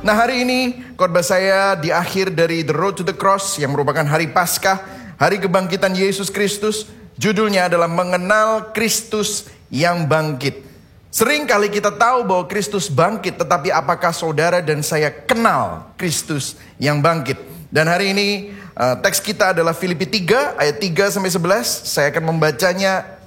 Nah, hari ini khotbah saya di akhir dari The Road to the Cross yang merupakan hari Paskah, hari kebangkitan Yesus Kristus. Judulnya adalah Mengenal Kristus yang Bangkit. Sering kali kita tahu bahwa Kristus bangkit, tetapi apakah saudara dan saya kenal Kristus yang bangkit? Dan hari ini teks kita adalah Filipi 3 ayat 3-11. Saya akan membacanya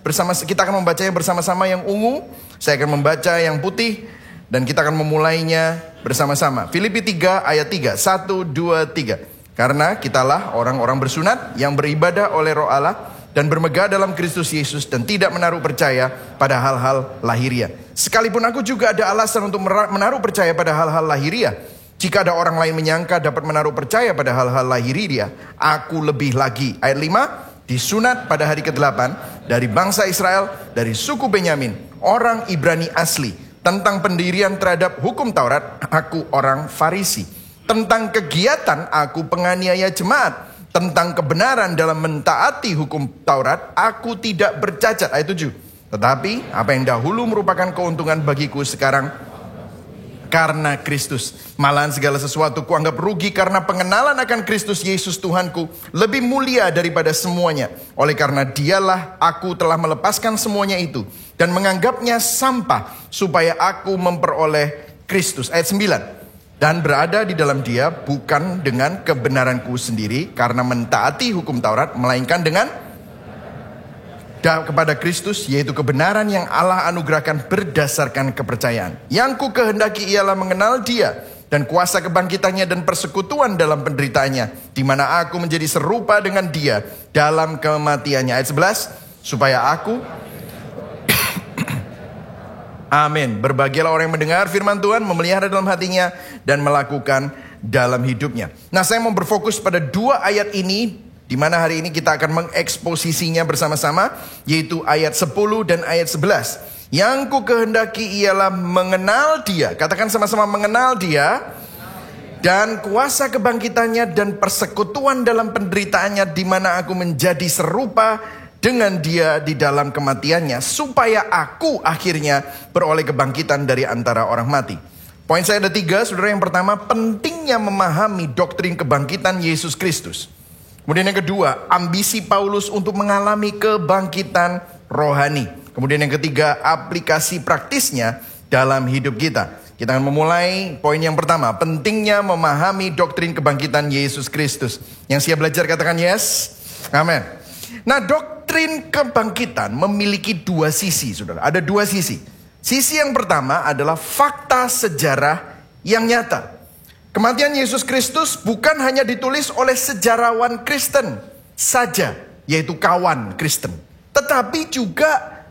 kita akan membacanya bersama-sama yang ungu. Saya akan membaca yang putih dan kita akan memulainya bersama-sama. Filipi 3 ayat 3. 1, 2, 3. Karena kitalah orang-orang bersunat yang beribadah oleh Roh Allah dan bermegah dalam Kristus Yesus dan tidak menaruh percaya pada hal-hal lahiriah. Sekalipun aku juga ada alasan untuk menaruh percaya pada hal-hal lahiriah. Jika ada orang lain menyangka dapat menaruh percaya pada hal-hal lahiriah, aku lebih lagi. Ayat 5, disunat pada hari ke-8 dari bangsa Israel, dari suku Benyamin, orang Ibrani asli. Tentang pendirian terhadap hukum Taurat, aku orang Farisi. Tentang kegiatan, aku penganiaya jemaat. Tentang kebenaran dalam mentaati hukum Taurat, aku tidak bercacat. Ayat 7. Tetapi apa yang dahulu merupakan keuntungan bagiku sekarang karena Kristus. Malahan segala sesuatu kuanggap rugi karena pengenalan akan Kristus Yesus Tuhanku lebih mulia daripada semuanya. Oleh karena dialah aku telah melepaskan semuanya itu dan menganggapnya sampah supaya aku memperoleh Kristus. Ayat 9. Dan berada di dalam dia bukan dengan kebenaranku sendiri karena mentaati hukum Taurat, melainkan dengan kepada Kristus, yaitu kebenaran yang Allah anugerahkan berdasarkan kepercayaan. Yang ku kehendaki ialah mengenal dia dan kuasa kebangkitannya dan persekutuan dalam penderitaannya, di mana aku menjadi serupa dengan dia dalam kematiannya. Ayat 11, supaya aku amin. Berbahagialah orang yang mendengar firman Tuhan, memelihara dalam hatinya, dan melakukan dalam hidupnya. Nah, saya mau berfokus pada dua ayat ini, di mana hari ini kita akan mengeksposisinya bersama-sama, yaitu ayat 10 dan ayat 11. Yang ku kehendaki ialah mengenal dia. Katakan sama-sama, mengenal dia. Dan kuasa kebangkitannya dan persekutuan dalam penderitaannya, di mana aku menjadi serupa dengan dia di dalam kematiannya, supaya aku akhirnya beroleh kebangkitan dari antara orang mati. Poin saya ada 3, saudara. Yang pertama, pentingnya memahami doktrin kebangkitan Yesus Kristus. Kemudian yang kedua, ambisi Paulus untuk mengalami kebangkitan rohani. Kemudian yang ketiga, aplikasi praktisnya dalam hidup kita. Kita akan memulai poin yang pertama, pentingnya memahami doktrin kebangkitan Yesus Kristus. Yang siap belajar katakan yes. Amin. Nah, doktrin kebangkitan memiliki dua sisi, saudara. Ada dua sisi. Sisi yang pertama adalah fakta sejarah yang nyata. Kematian Yesus Kristus bukan hanya ditulis oleh sejarawan Kristen saja, yaitu kawan Kristen, tetapi juga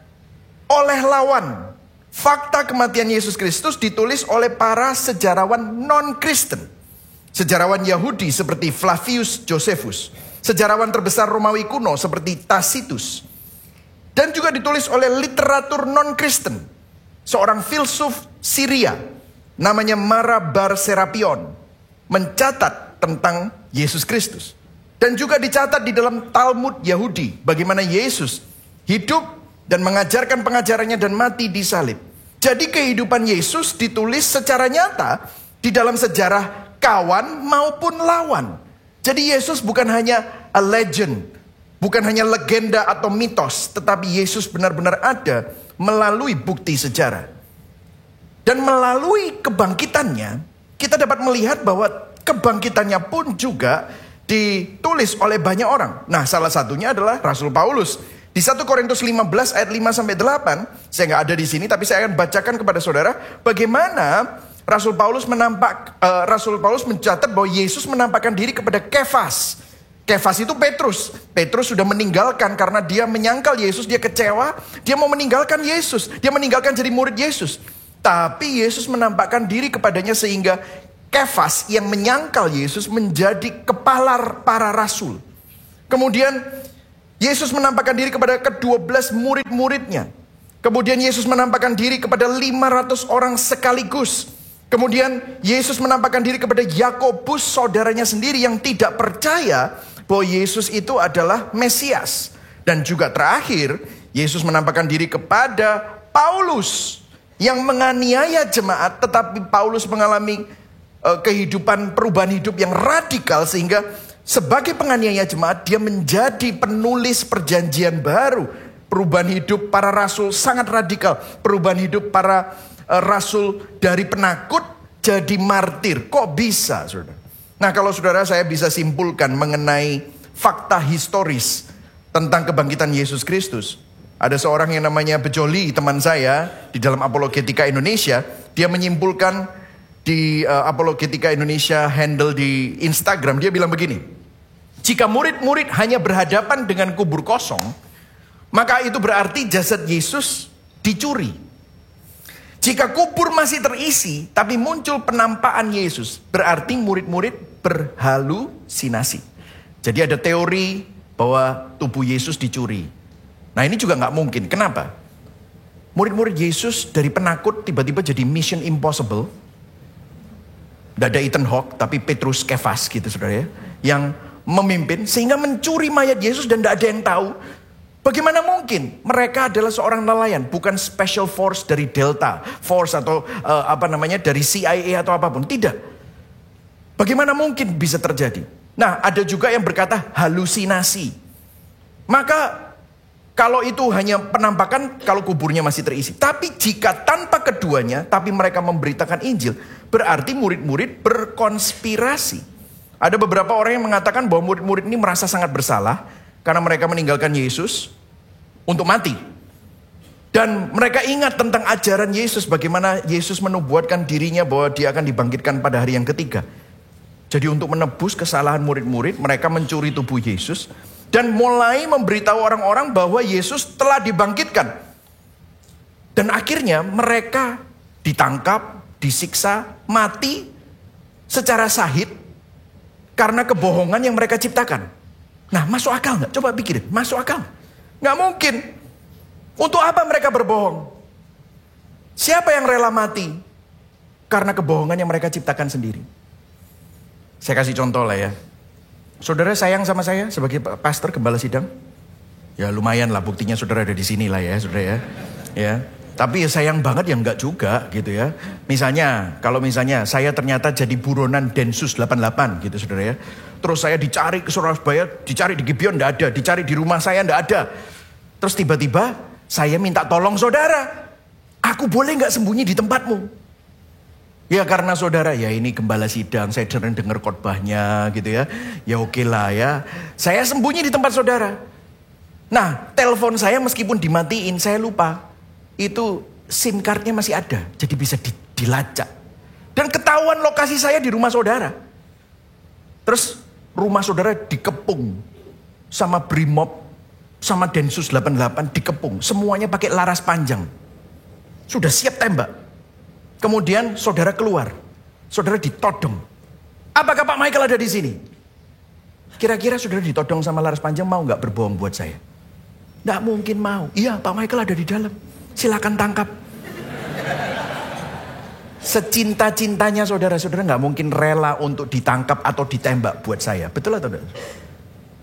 oleh lawan. Fakta kematian Yesus Kristus ditulis oleh para sejarawan non-Kristen. Sejarawan Yahudi seperti Flavius Josephus, sejarawan terbesar Romawi kuno seperti Tacitus, dan juga ditulis oleh literatur non-Kristen. Seorang filsuf Syria namanya Mara Bar Serapion mencatat tentang Yesus Kristus. Dan juga dicatat di dalam Talmud Yahudi bagaimana Yesus hidup dan mengajarkan pengajarannya dan mati di salib. Jadi kehidupan Yesus ditulis secara nyata di dalam sejarah kawan maupun lawan. Jadi Yesus bukan hanya a legend, bukan hanya legenda atau mitos, tetapi Yesus benar-benar ada melalui bukti sejarah. Dan melalui kebangkitannya, kita dapat melihat bahwa kebangkitannya pun juga ditulis oleh banyak orang. Nah, salah satunya adalah Rasul Paulus. Di 1 Korintus 15 ayat 5-8, saya nggak ada di sini, tapi saya akan bacakan kepada saudara bagaimana Rasul Paulus mencatat bahwa Yesus menampakkan diri kepada Kefas. Kefas itu Petrus. Petrus sudah meninggalkan karena dia menyangkal Yesus, dia kecewa, dia mau meninggalkan Yesus, dia meninggalkan jadi murid Yesus. Tapi Yesus menampakkan diri kepadanya sehingga Kefas yang menyangkal Yesus menjadi kepala para rasul. Kemudian Yesus menampakkan diri kepada ke-12 murid-muridnya. Kemudian Yesus menampakkan diri kepada 500 orang sekaligus. Kemudian Yesus menampakkan diri kepada Yakobus, saudaranya sendiri yang tidak percaya bahwa Yesus itu adalah Mesias. Dan juga terakhir, Yesus menampakkan diri kepada Paulus yang menganiaya jemaat, tetapi Paulus mengalami kehidupan perubahan hidup yang radikal, sehingga sebagai penganiaya jemaat dia menjadi penulis perjanjian baru. Perubahan hidup para rasul sangat radikal. Perubahan hidup para rasul dari penakut jadi martir. Kok bisa, saudara? Nah, kalau saudara, saya bisa simpulkan mengenai fakta historis tentang kebangkitan Yesus Kristus. Ada seorang yang namanya Bejoli, teman saya di dalam Apologetika Indonesia. Dia menyimpulkan di Apologetika Indonesia handle di Instagram. Dia bilang begini: jika murid-murid hanya berhadapan dengan kubur kosong, maka itu berarti jasad Yesus dicuri. Jika kubur masih terisi, tapi muncul penampakan Yesus, berarti murid-murid berhalusinasi. Jadi ada teori bahwa tubuh Yesus dicuri. Nah, ini juga nggak mungkin. Kenapa? Murid-murid Yesus dari penakut tiba-tiba jadi Mission Impossible. Tidak ada Ethan Hawke, tapi Petrus Kefas gitu, saudara ya, yang memimpin sehingga mencuri mayat Yesus dan tidak ada yang tahu. Bagaimana mungkin? Mereka adalah seorang nelayan, bukan special force dari Delta Force atau dari CIA atau apapun. Tidak. Bagaimana mungkin bisa terjadi? Nah, ada juga yang berkata halusinasi. Maka kalau itu hanya penampakan, kalau kuburnya masih terisi. Tapi jika tanpa keduanya, tapi mereka memberitakan Injil, berarti murid-murid berkonspirasi. Ada beberapa orang yang mengatakan bahwa murid-murid ini merasa sangat bersalah karena mereka meninggalkan Yesus untuk mati. Dan mereka ingat tentang ajaran Yesus, bagaimana Yesus menubuatkan dirinya bahwa dia akan dibangkitkan pada hari yang ketiga. Jadi untuk menebus kesalahan murid-murid, mereka mencuri tubuh Yesus dan mulai memberitahu orang-orang bahwa Yesus telah dibangkitkan. Dan akhirnya mereka ditangkap, disiksa, mati secara sahid karena kebohongan yang mereka ciptakan. Nah, masuk akal nggak? Coba pikirin, masuk akal? Nggak mungkin. Untuk apa mereka berbohong? Siapa yang rela mati karena kebohongan yang mereka ciptakan sendiri? Saya kasih contoh lah ya. Saudara sayang sama saya sebagai pastor gembala sidang? Ya lumayan lah, buktinya saudara ada di sini lah ya, saudara ya. Ya. Tapi ya sayang banget ya enggak juga gitu ya. Misalnya, kalau misalnya saya ternyata jadi buronan Densus 88 gitu, saudara ya. Terus saya dicari ke Surabaya, dicari di Gibeon enggak ada, dicari di rumah saya enggak ada. Terus tiba-tiba saya minta tolong saudara. Aku boleh enggak sembunyi di tempatmu? Ya karena saudara, ya ini gembala sidang, saya sering dengar khotbahnya gitu ya. Ya oke lah ya. Saya sembunyi di tempat saudara. Nah, telepon saya meskipun dimatiin, saya lupa. Itu SIM cardnya masih ada, jadi bisa dilacak. Dan ketahuan lokasi saya di rumah saudara. Terus rumah saudara dikepung sama Brimob, sama Densus 88 dikepung. Semuanya pakai laras panjang. Sudah siap tembak. Kemudian saudara keluar. Saudara ditodong. Apakah Pak Michael ada di sini? Kira-kira saudara ditodong sama laras panjang mau gak berbohong buat saya? Nggak mungkin mau. Iya, Pak Michael ada di dalam. Silakan tangkap. Secinta-cintanya saudara-saudara nggak mungkin rela untuk ditangkap atau ditembak buat saya. Betul atau tidak?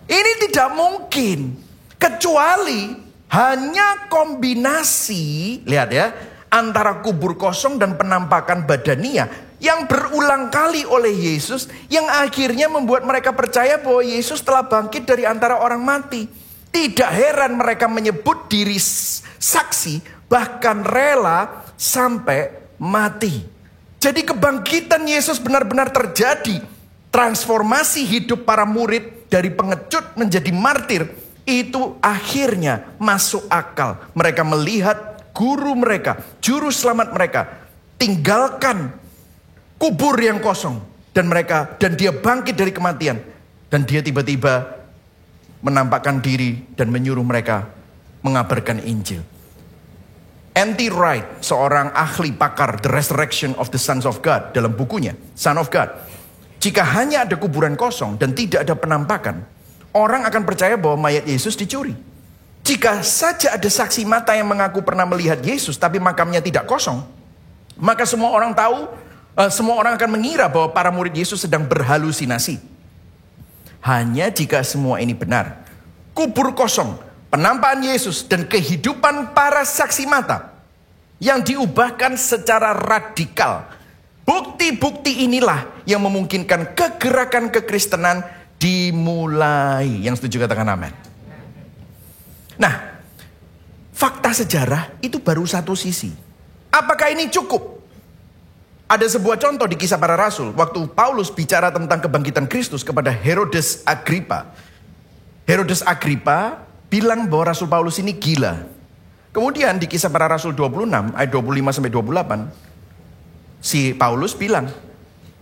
Ini tidak mungkin. Kecuali hanya kombinasi, lihat ya, antara kubur kosong dan penampakan badania yang berulang kali oleh Yesus, yang akhirnya membuat mereka percaya bahwa Yesus telah bangkit dari antara orang mati. Tidak heran mereka menyebut diri saksi, bahkan rela sampai mati. Jadi kebangkitan Yesus benar-benar terjadi. Transformasi hidup para murid dari pengecut menjadi martir, itu akhirnya masuk akal. Mereka melihat guru mereka, juru selamat mereka, tinggalkan kubur yang kosong, dan dia bangkit dari kematian, dan dia tiba-tiba menampakkan diri dan menyuruh mereka mengabarkan Injil. N.T. Wright, seorang ahli pakar The Resurrection of the Sons of God, dalam bukunya Son of God, jika hanya ada kuburan kosong dan tidak ada penampakan, orang akan percaya bahwa mayat Yesus dicuri. Jika saja ada saksi mata yang mengaku pernah melihat Yesus tapi makamnya tidak kosong, maka semua orang akan mengira bahwa para murid Yesus sedang berhalusinasi. Hanya jika semua ini benar, kubur kosong, penampakan Yesus, dan kehidupan para saksi mata yang diubahkan secara radikal, Bukti-bukti inilah yang memungkinkan kegerakan kekristenan dimulai. Yang setuju katakan amin. Nah, fakta sejarah itu baru satu sisi. Apakah ini cukup? Ada sebuah contoh di Kisah Para Rasul. Waktu Paulus bicara tentang kebangkitan Kristus kepada Herodes Agripa. Herodes Agripa bilang bahwa Rasul Paulus ini gila. Kemudian di Kisah Para Rasul 26 ayat 25-28. Si Paulus bilang,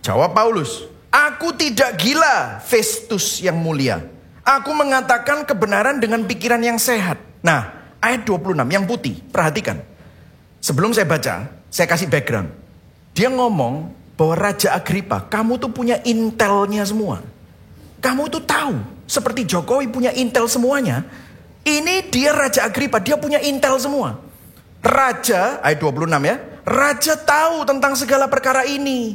jawab Paulus, aku tidak gila, Festus yang mulia. Aku mengatakan kebenaran dengan pikiran yang sehat. Nah, ayat 26 yang putih, perhatikan. Sebelum saya baca, saya kasih background. Dia ngomong bahwa Raja Agripa, kamu tuh punya intelnya semua. Kamu tuh tahu, seperti Jokowi punya intel semuanya. Ini dia Raja Agripa, dia punya intel semua. Raja, ayat 26 ya. Raja tahu tentang segala perkara ini.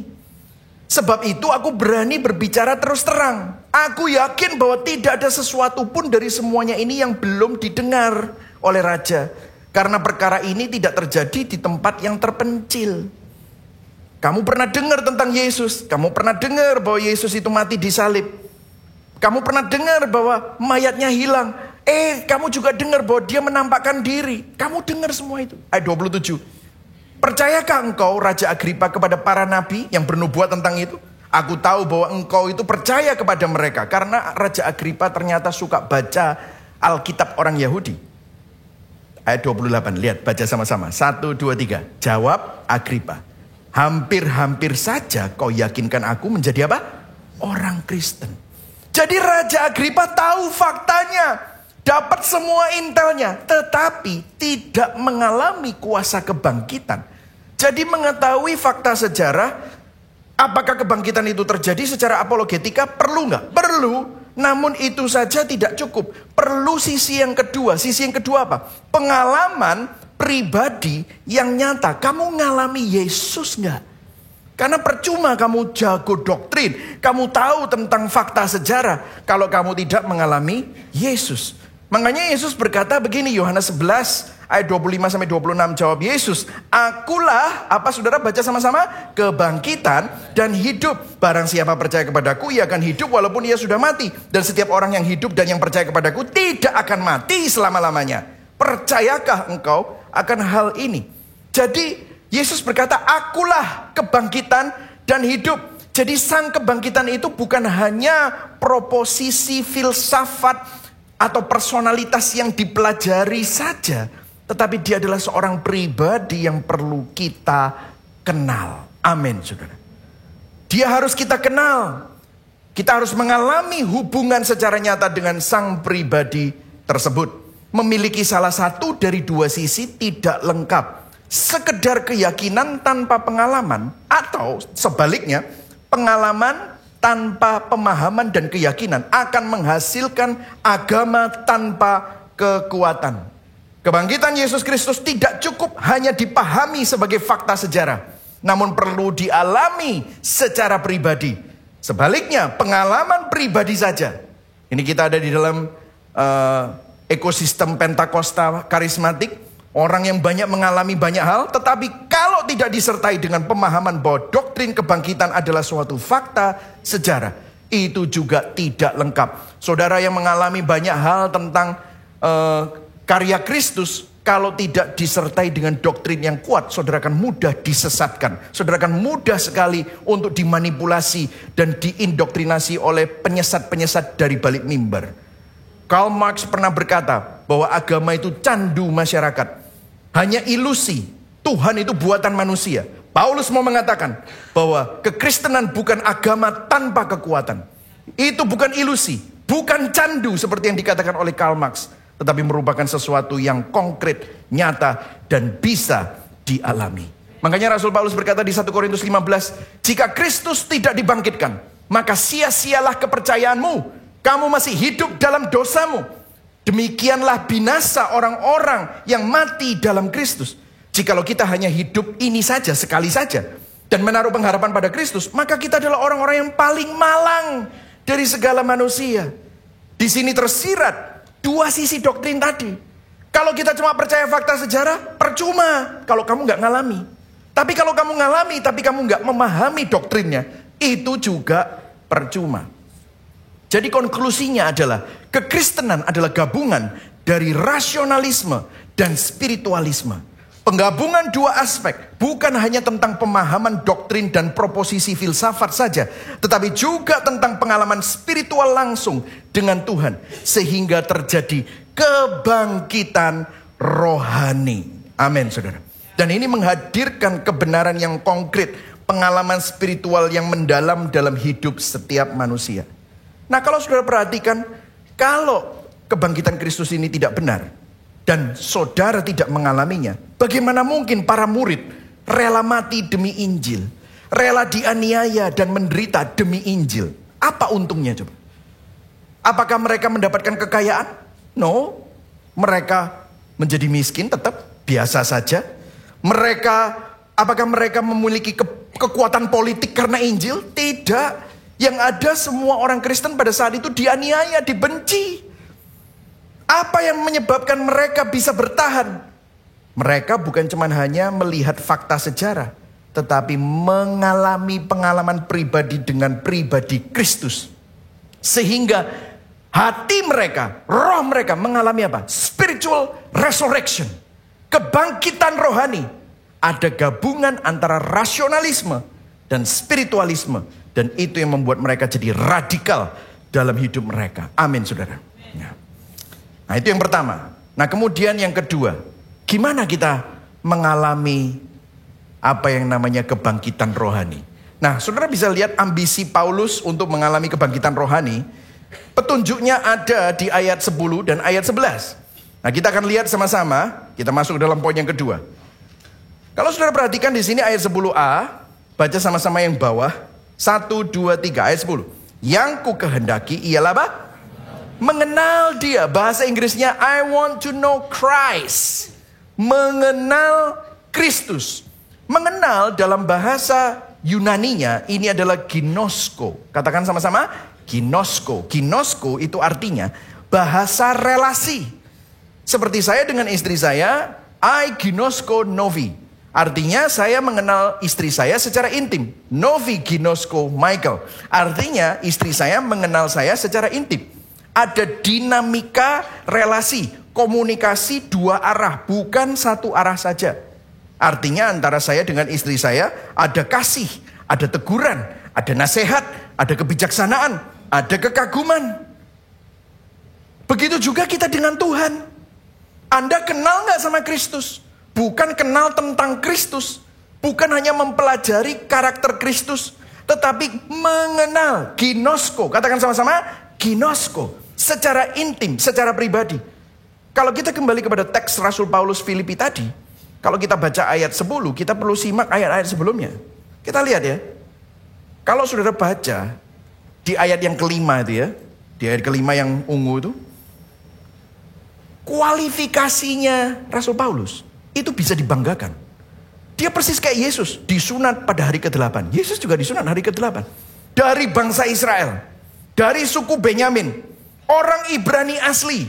Sebab itu aku berani berbicara terus terang. Aku yakin bahwa tidak ada sesuatu pun dari semuanya ini yang belum didengar oleh Raja. Karena perkara ini tidak terjadi di tempat yang terpencil. Kamu pernah dengar tentang Yesus. Kamu pernah dengar bahwa Yesus itu mati di salib. Kamu pernah dengar bahwa mayatnya hilang. Kamu juga dengar bahwa dia menampakkan diri. Kamu dengar semua itu. Ayat 27. Percayakah engkau Raja Agripa kepada para nabi yang bernubuat tentang itu? Aku tahu bahwa engkau itu percaya kepada mereka. Karena Raja Agripa ternyata suka baca Alkitab orang Yahudi. Ayat 28, lihat baca sama-sama. 1, 2, 3. Jawab Agripa. Hampir-hampir saja kau yakinkan aku menjadi apa? Orang Kristen. Jadi Raja Agripa tahu faktanya. Dapat semua intelnya. Tetapi tidak mengalami kuasa kebangkitan. Jadi mengetahui fakta sejarah, apakah kebangkitan itu terjadi secara apologetika? Perlu nggak? Perlu. Namun itu saja tidak cukup. Perlu sisi yang kedua. Sisi yang kedua apa? Pengalaman pribadi yang nyata. Kamu ngalami Yesus nggak? Karena percuma kamu jago doktrin. Kamu tahu tentang fakta sejarah. Kalau kamu tidak mengalami Yesus. Makanya Yesus berkata begini, Yohanes 11 ayat 25-26 jawab Yesus. Akulah, apa saudara baca sama-sama? Kebangkitan dan hidup. Barang siapa percaya kepadaku, ia akan hidup walaupun ia sudah mati. Dan setiap orang yang hidup dan yang percaya kepadaku tidak akan mati selama-lamanya. Percayakah engkau akan hal ini? Jadi Yesus berkata, akulah kebangkitan dan hidup. Jadi sang kebangkitan itu bukan hanya proposisi filsafat atau personalitas yang dipelajari saja. Tetapi dia adalah seorang pribadi yang perlu kita kenal. Amin, saudara. Dia harus kita kenal. Kita harus mengalami hubungan secara nyata dengan sang pribadi tersebut. Memiliki salah satu dari dua sisi tidak lengkap. Sekedar keyakinan tanpa pengalaman. Atau sebaliknya, pengalaman tanpa pemahaman dan keyakinan akan menghasilkan agama tanpa kekuatan. Kebangkitan Yesus Kristus tidak cukup hanya dipahami sebagai fakta sejarah, namun perlu dialami secara pribadi. Sebaliknya, pengalaman pribadi saja. Ini kita ada di dalam ekosistem Pentakosta karismatik. Orang yang banyak mengalami banyak hal, tetapi kalau tidak disertai dengan pemahaman bahwa doktrin kebangkitan adalah suatu fakta sejarah, itu juga tidak lengkap. Saudara yang mengalami banyak hal tentang karya Kristus, kalau tidak disertai dengan doktrin yang kuat, saudara akan mudah disesatkan. Saudara akan mudah sekali untuk dimanipulasi dan diindoktrinasi oleh penyesat-penyesat dari balik mimbar. Karl Marx pernah berkata bahwa agama itu candu masyarakat. Hanya ilusi, Tuhan itu buatan manusia. Paulus mau mengatakan bahwa kekristenan bukan agama tanpa kekuatan. Itu bukan ilusi, bukan candu seperti yang dikatakan oleh Karl Marx. Tetapi merupakan sesuatu yang konkret, nyata, dan bisa dialami. Makanya Rasul Paulus berkata di 1 Korintus 15, jika Kristus tidak dibangkitkan, maka sia-sialah kepercayaanmu. Kamu masih hidup dalam dosamu. Demikianlah binasa orang-orang yang mati dalam Kristus. Jikalau kita hanya hidup ini saja, sekali saja, dan menaruh pengharapan pada Kristus, maka kita adalah orang-orang yang paling malang dari segala manusia. Di sini tersirat dua sisi doktrin tadi. Kalau kita cuma percaya fakta sejarah, percuma kalau kamu nggak ngalami. Tapi kalau kamu ngalami, tapi kamu nggak memahami doktrinnya, itu juga percuma. Jadi konklusinya adalah, kekristenan adalah gabungan dari rasionalisme dan spiritualisme. Penggabungan dua aspek, bukan hanya tentang pemahaman doktrin dan proposisi filsafat saja, tetapi juga tentang pengalaman spiritual langsung dengan Tuhan, sehingga terjadi kebangkitan rohani. Amin, saudara. Dan ini menghadirkan kebenaran yang konkret, pengalaman spiritual yang mendalam dalam hidup setiap manusia. Nah, kalau saudara perhatikan, kalau kebangkitan Kristus ini tidak benar dan saudara tidak mengalaminya, bagaimana mungkin para murid rela mati demi Injil, rela dianiaya dan menderita demi Injil? Apa untungnya coba? Apakah mereka mendapatkan kekayaan? No. Mereka menjadi miskin tetap biasa saja. Apakah mereka memiliki kekuatan politik karena Injil? Tidak. Yang ada semua orang Kristen pada saat itu dianiaya, dibenci. Apa yang menyebabkan mereka bisa bertahan? Mereka bukan cuma hanya melihat fakta sejarah, tetapi mengalami pengalaman pribadi dengan pribadi Kristus. Sehingga hati mereka, roh mereka mengalami apa? Spiritual resurrection. Kebangkitan rohani. Ada gabungan antara rasionalisme dan spiritualisme. Dan itu yang membuat mereka jadi radikal dalam hidup mereka. Amin, saudara. Nah, itu yang pertama. Nah, kemudian yang kedua, gimana kita mengalami apa yang namanya kebangkitan rohani? Nah, saudara bisa lihat ambisi Paulus untuk mengalami kebangkitan rohani. Petunjuknya ada di ayat 10 dan ayat 11. Nah, kita akan lihat sama-sama. Kita masuk dalam poin yang kedua. Kalau saudara perhatikan di sini ayat 10a, baca sama-sama yang bawah. 1, 2, 3, ayat 10. Yang ku kehendaki ialah apa? Mengenal dia. Bahasa Inggrisnya, I want to know Christ. Mengenal Kristus. Mengenal dalam bahasa Yunaninya, ini adalah ginosko. Katakan sama-sama, ginosko. Ginosko itu artinya bahasa relasi. Seperti saya dengan istri saya, I ginosko novi. Artinya saya mengenal istri saya secara intim. Novi ginosko Michael. Artinya istri saya mengenal saya secara intim. Ada dinamika relasi, komunikasi dua arah, bukan satu arah saja. Artinya antara saya dengan istri saya ada kasih, ada teguran, ada nasihat, ada kebijaksanaan, ada kekaguman. Begitu juga kita dengan Tuhan. Anda kenal gak sama Kristus? Bukan kenal tentang Kristus. Bukan hanya mempelajari karakter Kristus. Tetapi mengenal. Ginosko. Katakan sama-sama. Ginosko. Secara intim. Secara pribadi. Kalau kita kembali kepada teks Rasul Paulus Filipi tadi. Kalau kita baca ayat 10. Kita perlu simak ayat-ayat sebelumnya. Kita lihat ya. Kalau saudara baca. Di ayat yang kelima itu ya. Di ayat kelima yang ungu itu. Kualifikasinya Rasul Paulus itu bisa dibanggakan. Dia persis kayak Yesus, disunat pada hari ke-8. Yesus juga disunat hari ke-8. Dari bangsa Israel, dari suku Benyamin, orang Ibrani asli.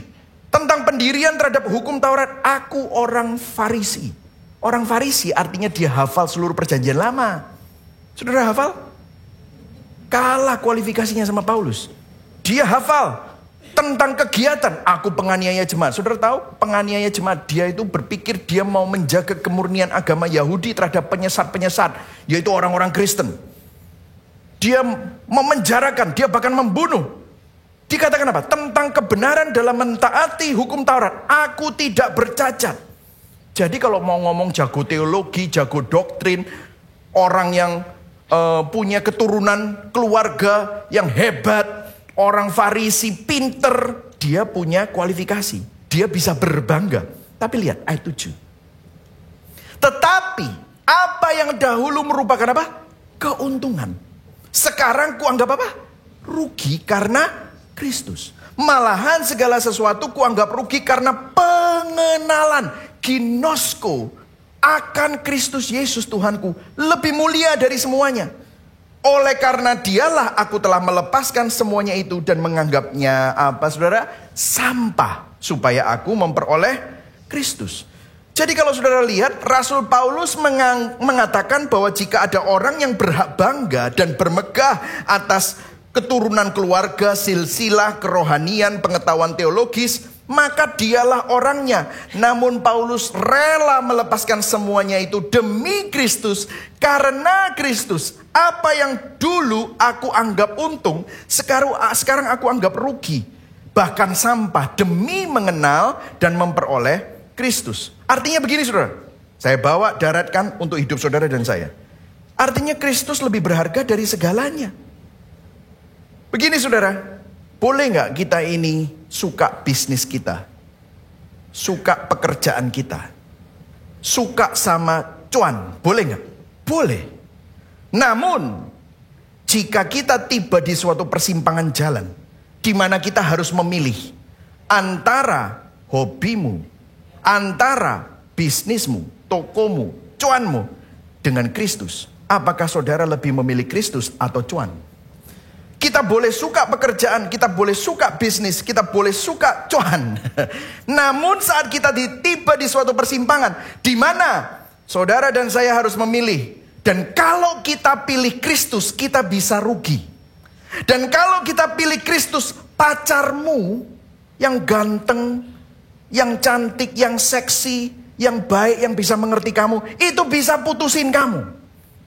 Tentang pendirian terhadap hukum Taurat, aku orang Farisi. Orang Farisi artinya dia hafal seluruh perjanjian lama. Saudara hafal? Kalah kualifikasinya sama Paulus. Dia hafal tentang kegiatan, aku penganiaya jemaat. Saudara tahu, penganiaya jemaat, dia itu berpikir dia mau menjaga kemurnian agama Yahudi terhadap penyesat-penyesat, yaitu orang-orang Kristen. Dia memenjarakan, dia bahkan membunuh. Dikatakan apa? Tentang kebenaran dalam mentaati hukum Taurat, aku tidak bercacat. Jadi kalau mau ngomong jago teologi, jago doktrin, orang yang punya keturunan keluarga yang hebat, orang Farisi pinter, dia punya kualifikasi. Dia bisa berbangga. Tapi lihat ayat 7. Tetapi apa yang dahulu merupakan apa? Keuntungan. Sekarang kuanggap apa? Rugi karena Kristus. Malahan segala sesuatu kuanggap rugi karena pengenalan, ginosko, akan Kristus Yesus Tuhanku. Lebih mulia dari semuanya. Oleh karena dialah aku telah melepaskan semuanya itu dan menganggapnya apa saudara? Sampah. Supaya aku memperoleh Kristus. Jadi kalau saudara lihat, Rasul Paulus mengatakan bahwa jika ada orang yang berhak bangga dan bermegah atas keturunan keluarga, silsilah, kerohanian, pengetahuan teologis, maka dialah orangnya. Namun Paulus rela melepaskan semuanya itu demi Kristus. Karena Kristus, apa yang dulu aku anggap untung, sekarang aku anggap rugi. Bahkan sampah demi mengenal dan memperoleh Kristus. Artinya begini saudara, saya bawa daratkan untuk hidup saudara dan saya. Artinya Kristus lebih berharga dari segalanya. Begini saudara, boleh nggak kita ini suka bisnis kita, suka pekerjaan kita, suka sama cuan, boleh nggak? Boleh. Namun, jika kita tiba di suatu persimpangan jalan, di mana kita harus memilih antara hobimu, antara bisnismu, tokomu, cuanmu dengan Kristus, apakah saudara lebih memilih Kristus atau cuan? Kita boleh suka pekerjaan, kita boleh suka bisnis, kita boleh suka cuan. Namun saat kita tiba di suatu persimpangan, di mana saudara dan saya harus memilih. Dan kalau kita pilih Kristus, kita bisa rugi. Dan kalau kita pilih Kristus, pacarmu yang ganteng, yang cantik, yang seksi, yang baik, yang bisa mengerti kamu, itu bisa putusin kamu.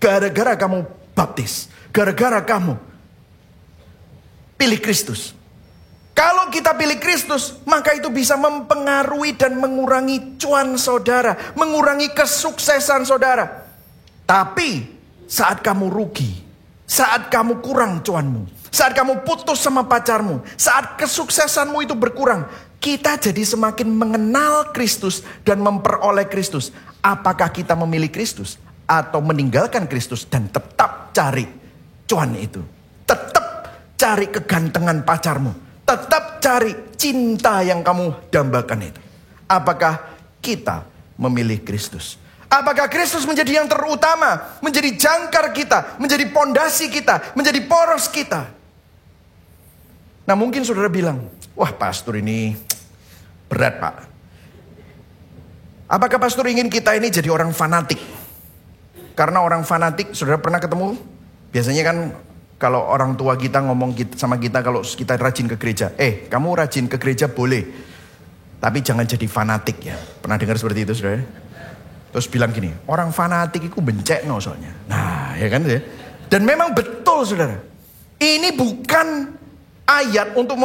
Gara-gara kamu baptis. Gara-gara kamu pilih Kristus. Kalau kita pilih Kristus, maka itu bisa mempengaruhi dan mengurangi cuan saudara. Mengurangi kesuksesan saudara. Tapi saat kamu rugi, saat kamu kurang cuanmu, saat kamu putus sama pacarmu, saat kesuksesanmu itu berkurang, kita jadi semakin mengenal Kristus dan memperoleh Kristus. Apakah kita memilih Kristus atau meninggalkan Kristus dan tetap cari cuan itu? Tetap cari kegantengan pacarmu. Tetap cari cinta yang kamu dambakan itu. Apakah kita memilih Kristus? Apakah Kristus menjadi yang terutama, menjadi jangkar kita, menjadi pondasi kita, menjadi poros kita? Nah mungkin saudara bilang, wah pastor ini berat pak. Apakah pastor ingin kita ini jadi orang fanatik? Karena orang fanatik, saudara pernah ketemu? Biasanya kan kalau orang tua kita ngomong sama kita kalau kita rajin ke gereja. Kamu rajin ke gereja boleh, tapi jangan jadi fanatik ya. Pernah dengar seperti itu saudara? Terus bilang gini, orang fanatik itu bencekno soalnya. Nah ya kan ya. Dan memang betul saudara. Ini bukan ayat untuk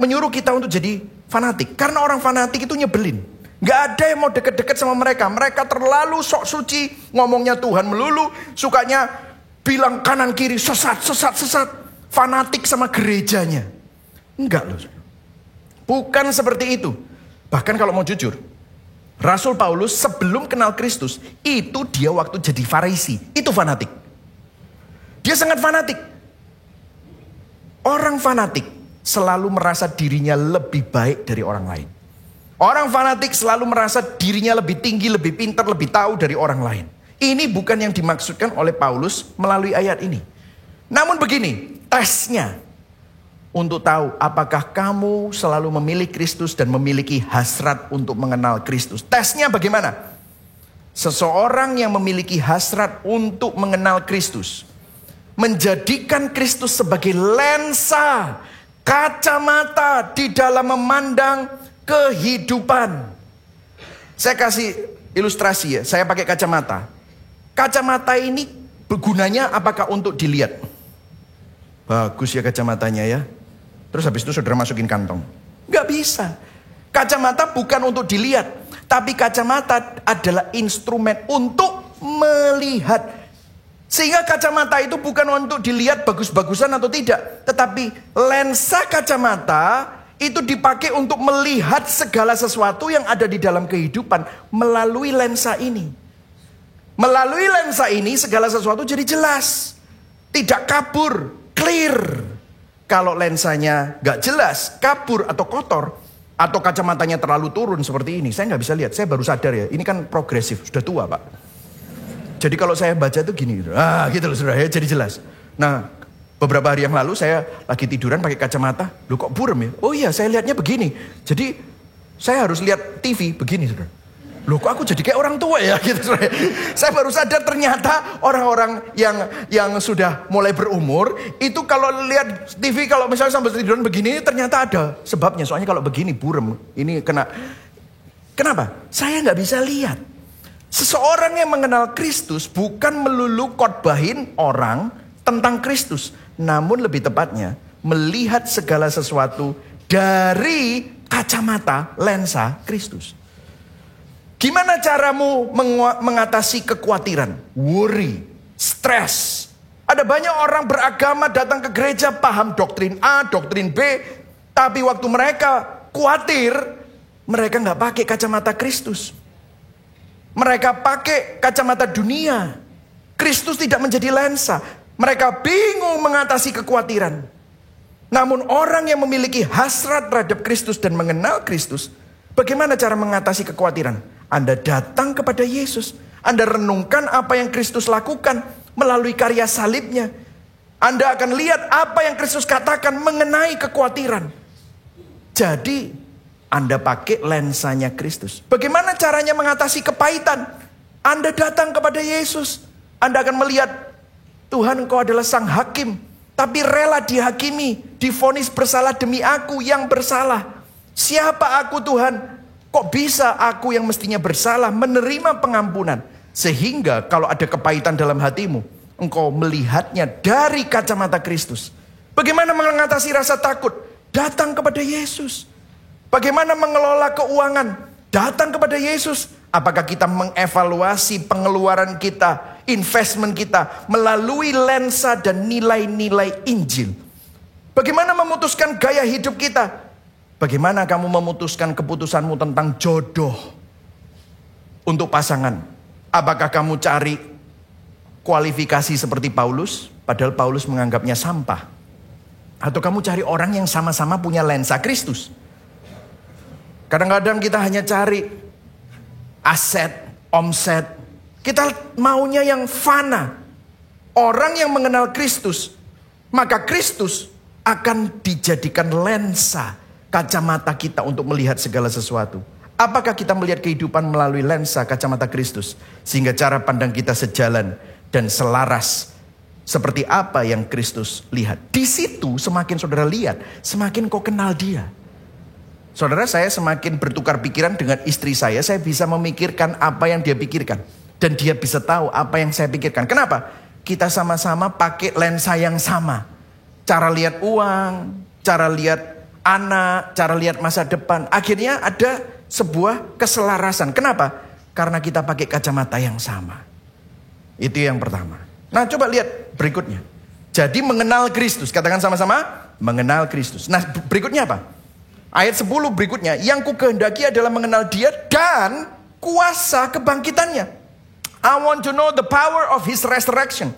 menyuruh kita untuk jadi fanatik. Karena orang fanatik itu nyebelin. Gak ada yang mau deket-deket sama mereka. Mereka terlalu sok suci. Ngomongnya Tuhan melulu. Sukanya bilang kanan kiri sesat. Fanatik sama gerejanya. Enggak loh. Bukan seperti itu. Bahkan kalau mau jujur, Rasul Paulus sebelum kenal Kristus, itu dia waktu jadi Farisi. Itu fanatik. Dia sangat fanatik. Orang fanatik selalu merasa dirinya lebih baik dari orang lain. Orang fanatik selalu merasa dirinya lebih tinggi, lebih pintar, lebih tahu dari orang lain. Ini bukan yang dimaksudkan oleh Paulus melalui ayat ini. Namun begini, tesnya untuk tahu apakah kamu selalu memilih Kristus dan memiliki hasrat untuk mengenal Kristus. Tesnya bagaimana? Seseorang yang memiliki hasrat untuk mengenal Kristus, menjadikan Kristus sebagai lensa, kacamata di dalam memandang kehidupan. Saya kasih ilustrasi ya, saya pakai kacamata. Kacamata ini bergunanya apakah untuk dilihat? Bagus ya kacamatanya ya. Terus habis itu saudara masukin kantong. Gak bisa. Kacamata bukan untuk dilihat. Tapi kacamata adalah instrumen untuk melihat. Sehingga kacamata itu bukan untuk dilihat bagus-bagusan atau tidak. Tetapi lensa kacamata itu dipakai untuk melihat segala sesuatu yang ada di dalam kehidupan. Melalui lensa ini. Melalui lensa ini segala sesuatu jadi jelas. Tidak kabur, clear. Kalau lensanya gak jelas, kabur atau kotor, atau kacamatanya terlalu turun seperti ini, saya gak bisa lihat. Saya baru sadar ya, ini kan progresif, sudah tua pak. Jadi kalau saya baca itu gini, gitu loh saudara ya, jadi jelas. Nah, beberapa hari yang lalu saya lagi tiduran pakai kacamata, loh kok burem ya? Oh iya, saya lihatnya begini. Jadi saya harus lihat TV begini saudara. Loh kok aku jadi kayak orang tua ya gitu. Saya baru sadar ternyata orang-orang yang sudah mulai berumur itu kalau lihat TV, kalau misalnya sambil tiduran begini, ternyata ada sebabnya. Soalnya kalau begini burem, ini kena. Kenapa? Saya nggak bisa lihat. Seseorang yang mengenal Kristus bukan melulu khotbahin orang tentang Kristus, namun lebih tepatnya melihat segala sesuatu dari kacamata lensa Kristus. Gimana caramu mengatasi kekhawatiran, worry, stres? Ada banyak orang beragama datang ke gereja paham doktrin A, doktrin B, tapi waktu mereka khawatir, mereka nggak pakai kacamata Kristus. Mereka pakai kacamata dunia. Kristus tidak menjadi lensa. Mereka bingung mengatasi kekhawatiran. Namun orang yang memiliki hasrat terhadap Kristus dan mengenal Kristus, bagaimana cara mengatasi kekhawatiran? Anda datang kepada Yesus. Anda renungkan apa yang Kristus lakukan melalui karya salibnya. Anda akan lihat apa yang Kristus katakan mengenai kekhawatiran. Jadi Anda pakai lensanya Kristus. Bagaimana caranya mengatasi kepahitan? Anda datang kepada Yesus. Anda akan melihat, Tuhan, Engkau adalah sang hakim, tapi rela dihakimi, divonis bersalah demi aku yang bersalah. Siapa aku, Tuhan? Kok bisa aku yang mestinya bersalah menerima pengampunan? Sehingga kalau ada kepahitan dalam hatimu, engkau melihatnya dari kacamata Kristus. Bagaimana mengatasi rasa takut? Datang kepada Yesus. Bagaimana mengelola keuangan? Datang kepada Yesus. Apakah kita mengevaluasi pengeluaran kita, investment kita melalui lensa dan nilai-nilai Injil? Bagaimana memutuskan gaya hidup kita? Bagaimana kamu memutuskan keputusanmu tentang jodoh untuk pasangan? Apakah kamu cari kualifikasi seperti Paulus, padahal Paulus menganggapnya sampah? Atau kamu cari orang yang sama-sama punya lensa Kristus? Kadang-kadang kita hanya cari aset, omset. Kita maunya yang fana. Orang yang mengenal Kristus, maka Kristus akan dijadikan lensa kacamata kita untuk melihat segala sesuatu. Apakah kita melihat kehidupan melalui lensa kacamata Kristus? Sehingga cara pandang kita sejalan dan selaras seperti apa yang Kristus lihat. Di situ semakin saudara lihat, semakin kau kenal dia. Saudara, saya semakin bertukar pikiran dengan istri saya bisa memikirkan apa yang dia pikirkan. Dan dia bisa tahu apa yang saya pikirkan. Kenapa? Kita sama-sama pakai lensa yang sama. Cara lihat uang, cara lihat anak, cara lihat masa depan. Akhirnya ada sebuah keselarasan. Kenapa? Karena kita pakai kacamata yang sama. Itu yang pertama. Nah, coba lihat berikutnya. Jadi mengenal Kristus. Katakan sama-sama, mengenal Kristus. Nah, berikutnya apa? Ayat 10 berikutnya. Yang ku kehendaki adalah mengenal dia dan kuasa kebangkitannya. I want to know the power of his resurrection.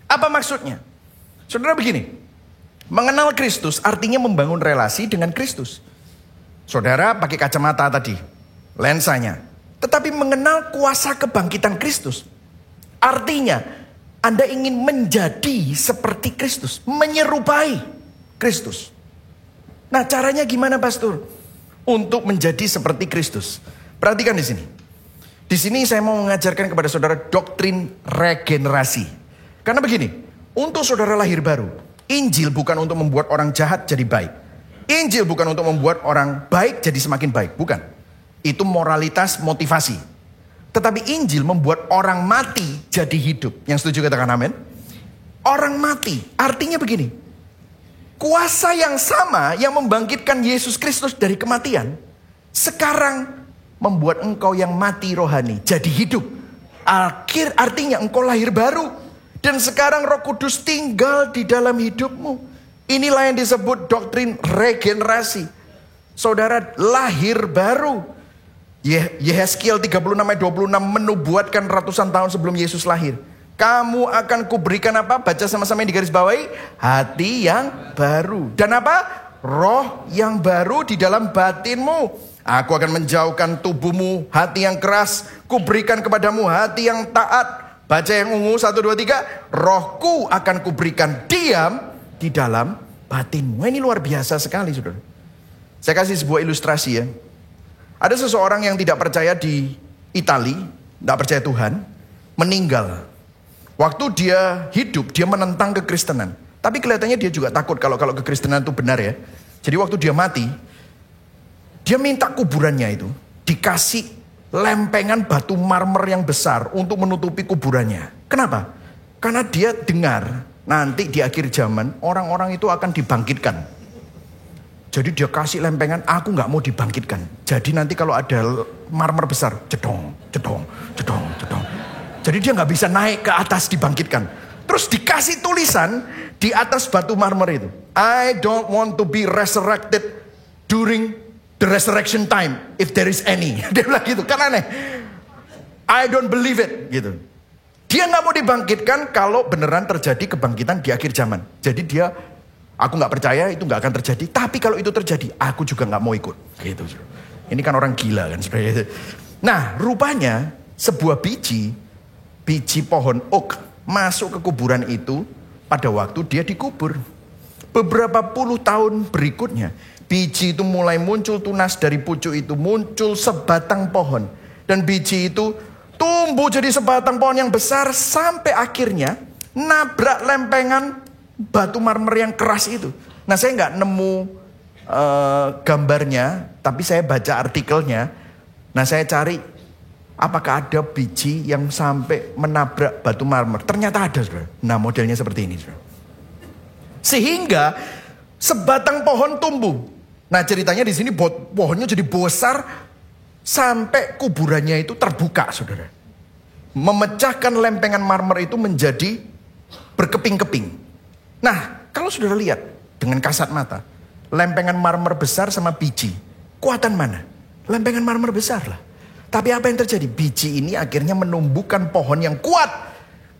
Apa maksudnya? Saudara, begini. Mengenal Kristus artinya membangun relasi dengan Kristus. Saudara pakai kacamata tadi, lensanya. Tetapi mengenal kuasa kebangkitan Kristus artinya Anda ingin menjadi seperti Kristus, menyerupai Kristus. Nah, caranya gimana, Pastor? Untuk menjadi seperti Kristus. Perhatikan di sini. Di sini saya mau mengajarkan kepada saudara doktrin regenerasi. Karena begini, untuk saudara lahir baru, Injil bukan untuk membuat orang jahat jadi baik. Injil bukan untuk membuat orang baik jadi semakin baik. Bukan. Itu moralitas motivasi. Tetapi Injil membuat orang mati jadi hidup. Yang setuju katakan amin. Orang mati artinya begini. Kuasa yang sama yang membangkitkan Yesus Kristus dari kematian, sekarang membuat engkau yang mati rohani jadi hidup. Artinya engkau lahir baru. Dan sekarang Roh Kudus tinggal di dalam hidupmu. Inilah yang disebut doktrin regenerasi. Saudara lahir baru. Yehezkiel 36 ayat 26 menubuatkan ratusan tahun sebelum Yesus lahir. Kamu akan kuberikan apa? Baca sama-sama yang di garis bawahi. Hati yang baru. Dan apa? Roh yang baru di dalam batinmu. Aku akan menjauhkan tubuhmu hati yang keras. Kuberikan kepadamu hati yang taat. Baca yang ungu 1, 2, 3. Rohku akan kuberikan diam di dalam batinmu. Ini luar biasa sekali, saudara. Saya kasih sebuah ilustrasi ya. Ada seseorang yang tidak percaya di Itali, tidak percaya Tuhan, meninggal. Waktu dia hidup, dia menentang kekristenan. Tapi kelihatannya dia juga takut kalau kekristenan itu benar ya. Jadi waktu dia mati, dia minta kuburannya itu dikasih lempengan batu marmer yang besar untuk menutupi kuburannya. Kenapa? Karena dia dengar nanti di akhir zaman orang-orang itu akan dibangkitkan. Jadi dia kasih lempengan, aku nggak mau dibangkitkan. Jadi nanti kalau ada marmer besar, jedong, jedong, jedong, jedong. Jadi dia nggak bisa naik ke atas dibangkitkan. Terus dikasih tulisan di atas batu marmer itu, I don't want to be resurrected during the resurrection time, if there is any. Dia bilang gitu, kan aneh. I don't believe it, gitu. Dia nggak mau dibangkitkan kalau beneran terjadi kebangkitan di akhir zaman. Jadi dia, aku nggak percaya itu nggak akan terjadi. Tapi kalau itu terjadi, aku juga nggak mau ikut. Gitu. Ini kan orang gila kan sebenarnya. Nah, rupanya sebuah biji pohon oak masuk ke kuburan itu pada waktu dia dikubur. Beberapa puluh tahun berikutnya, biji itu mulai muncul tunas dari pucuk itu, muncul sebatang pohon. Dan biji itu tumbuh jadi sebatang pohon yang besar sampai akhirnya nabrak lempengan batu marmer yang keras itu. Nah, saya nggak nemu gambarnya, tapi saya baca artikelnya. Nah, saya cari apakah ada biji yang sampai menabrak batu marmer. Ternyata ada, saudara. Nah, modelnya seperti ini, saudara. Sehingga sebatang pohon tumbuh. Nah, ceritanya di sini pohonnya jadi besar sampai kuburannya itu terbuka, saudara. Memecahkan lempengan marmer itu menjadi berkeping-keping. Nah, kalau saudara lihat dengan kasat mata, lempengan marmer besar sama biji, kuatan mana? Lempengan marmer besar lah. Tapi apa yang terjadi? Biji ini akhirnya menumbuhkan pohon yang kuat.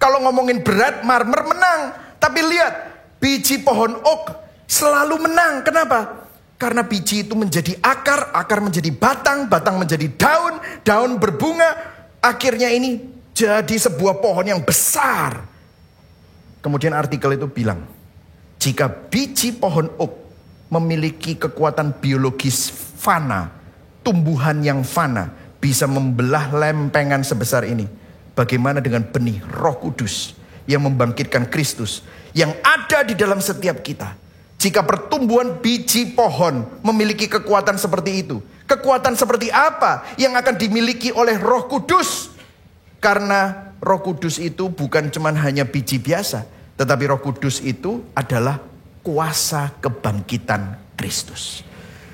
Kalau ngomongin berat, marmer menang. Tapi lihat, biji pohon oak selalu menang. Kenapa? Karena biji itu menjadi akar, akar menjadi batang, batang menjadi daun, daun berbunga. Akhirnya ini jadi sebuah pohon yang besar. Kemudian artikel itu bilang, jika biji pohon oak memiliki kekuatan biologis fana, tumbuhan yang fana, bisa membelah lempengan sebesar ini. Bagaimana dengan benih Roh Kudus yang membangkitkan Kristus yang ada di dalam setiap kita? Jika pertumbuhan biji pohon memiliki kekuatan seperti itu, kekuatan seperti apa yang akan dimiliki oleh Roh Kudus? Karena Roh Kudus itu bukan cuma hanya biji biasa, tetapi Roh Kudus itu adalah kuasa kebangkitan Kristus.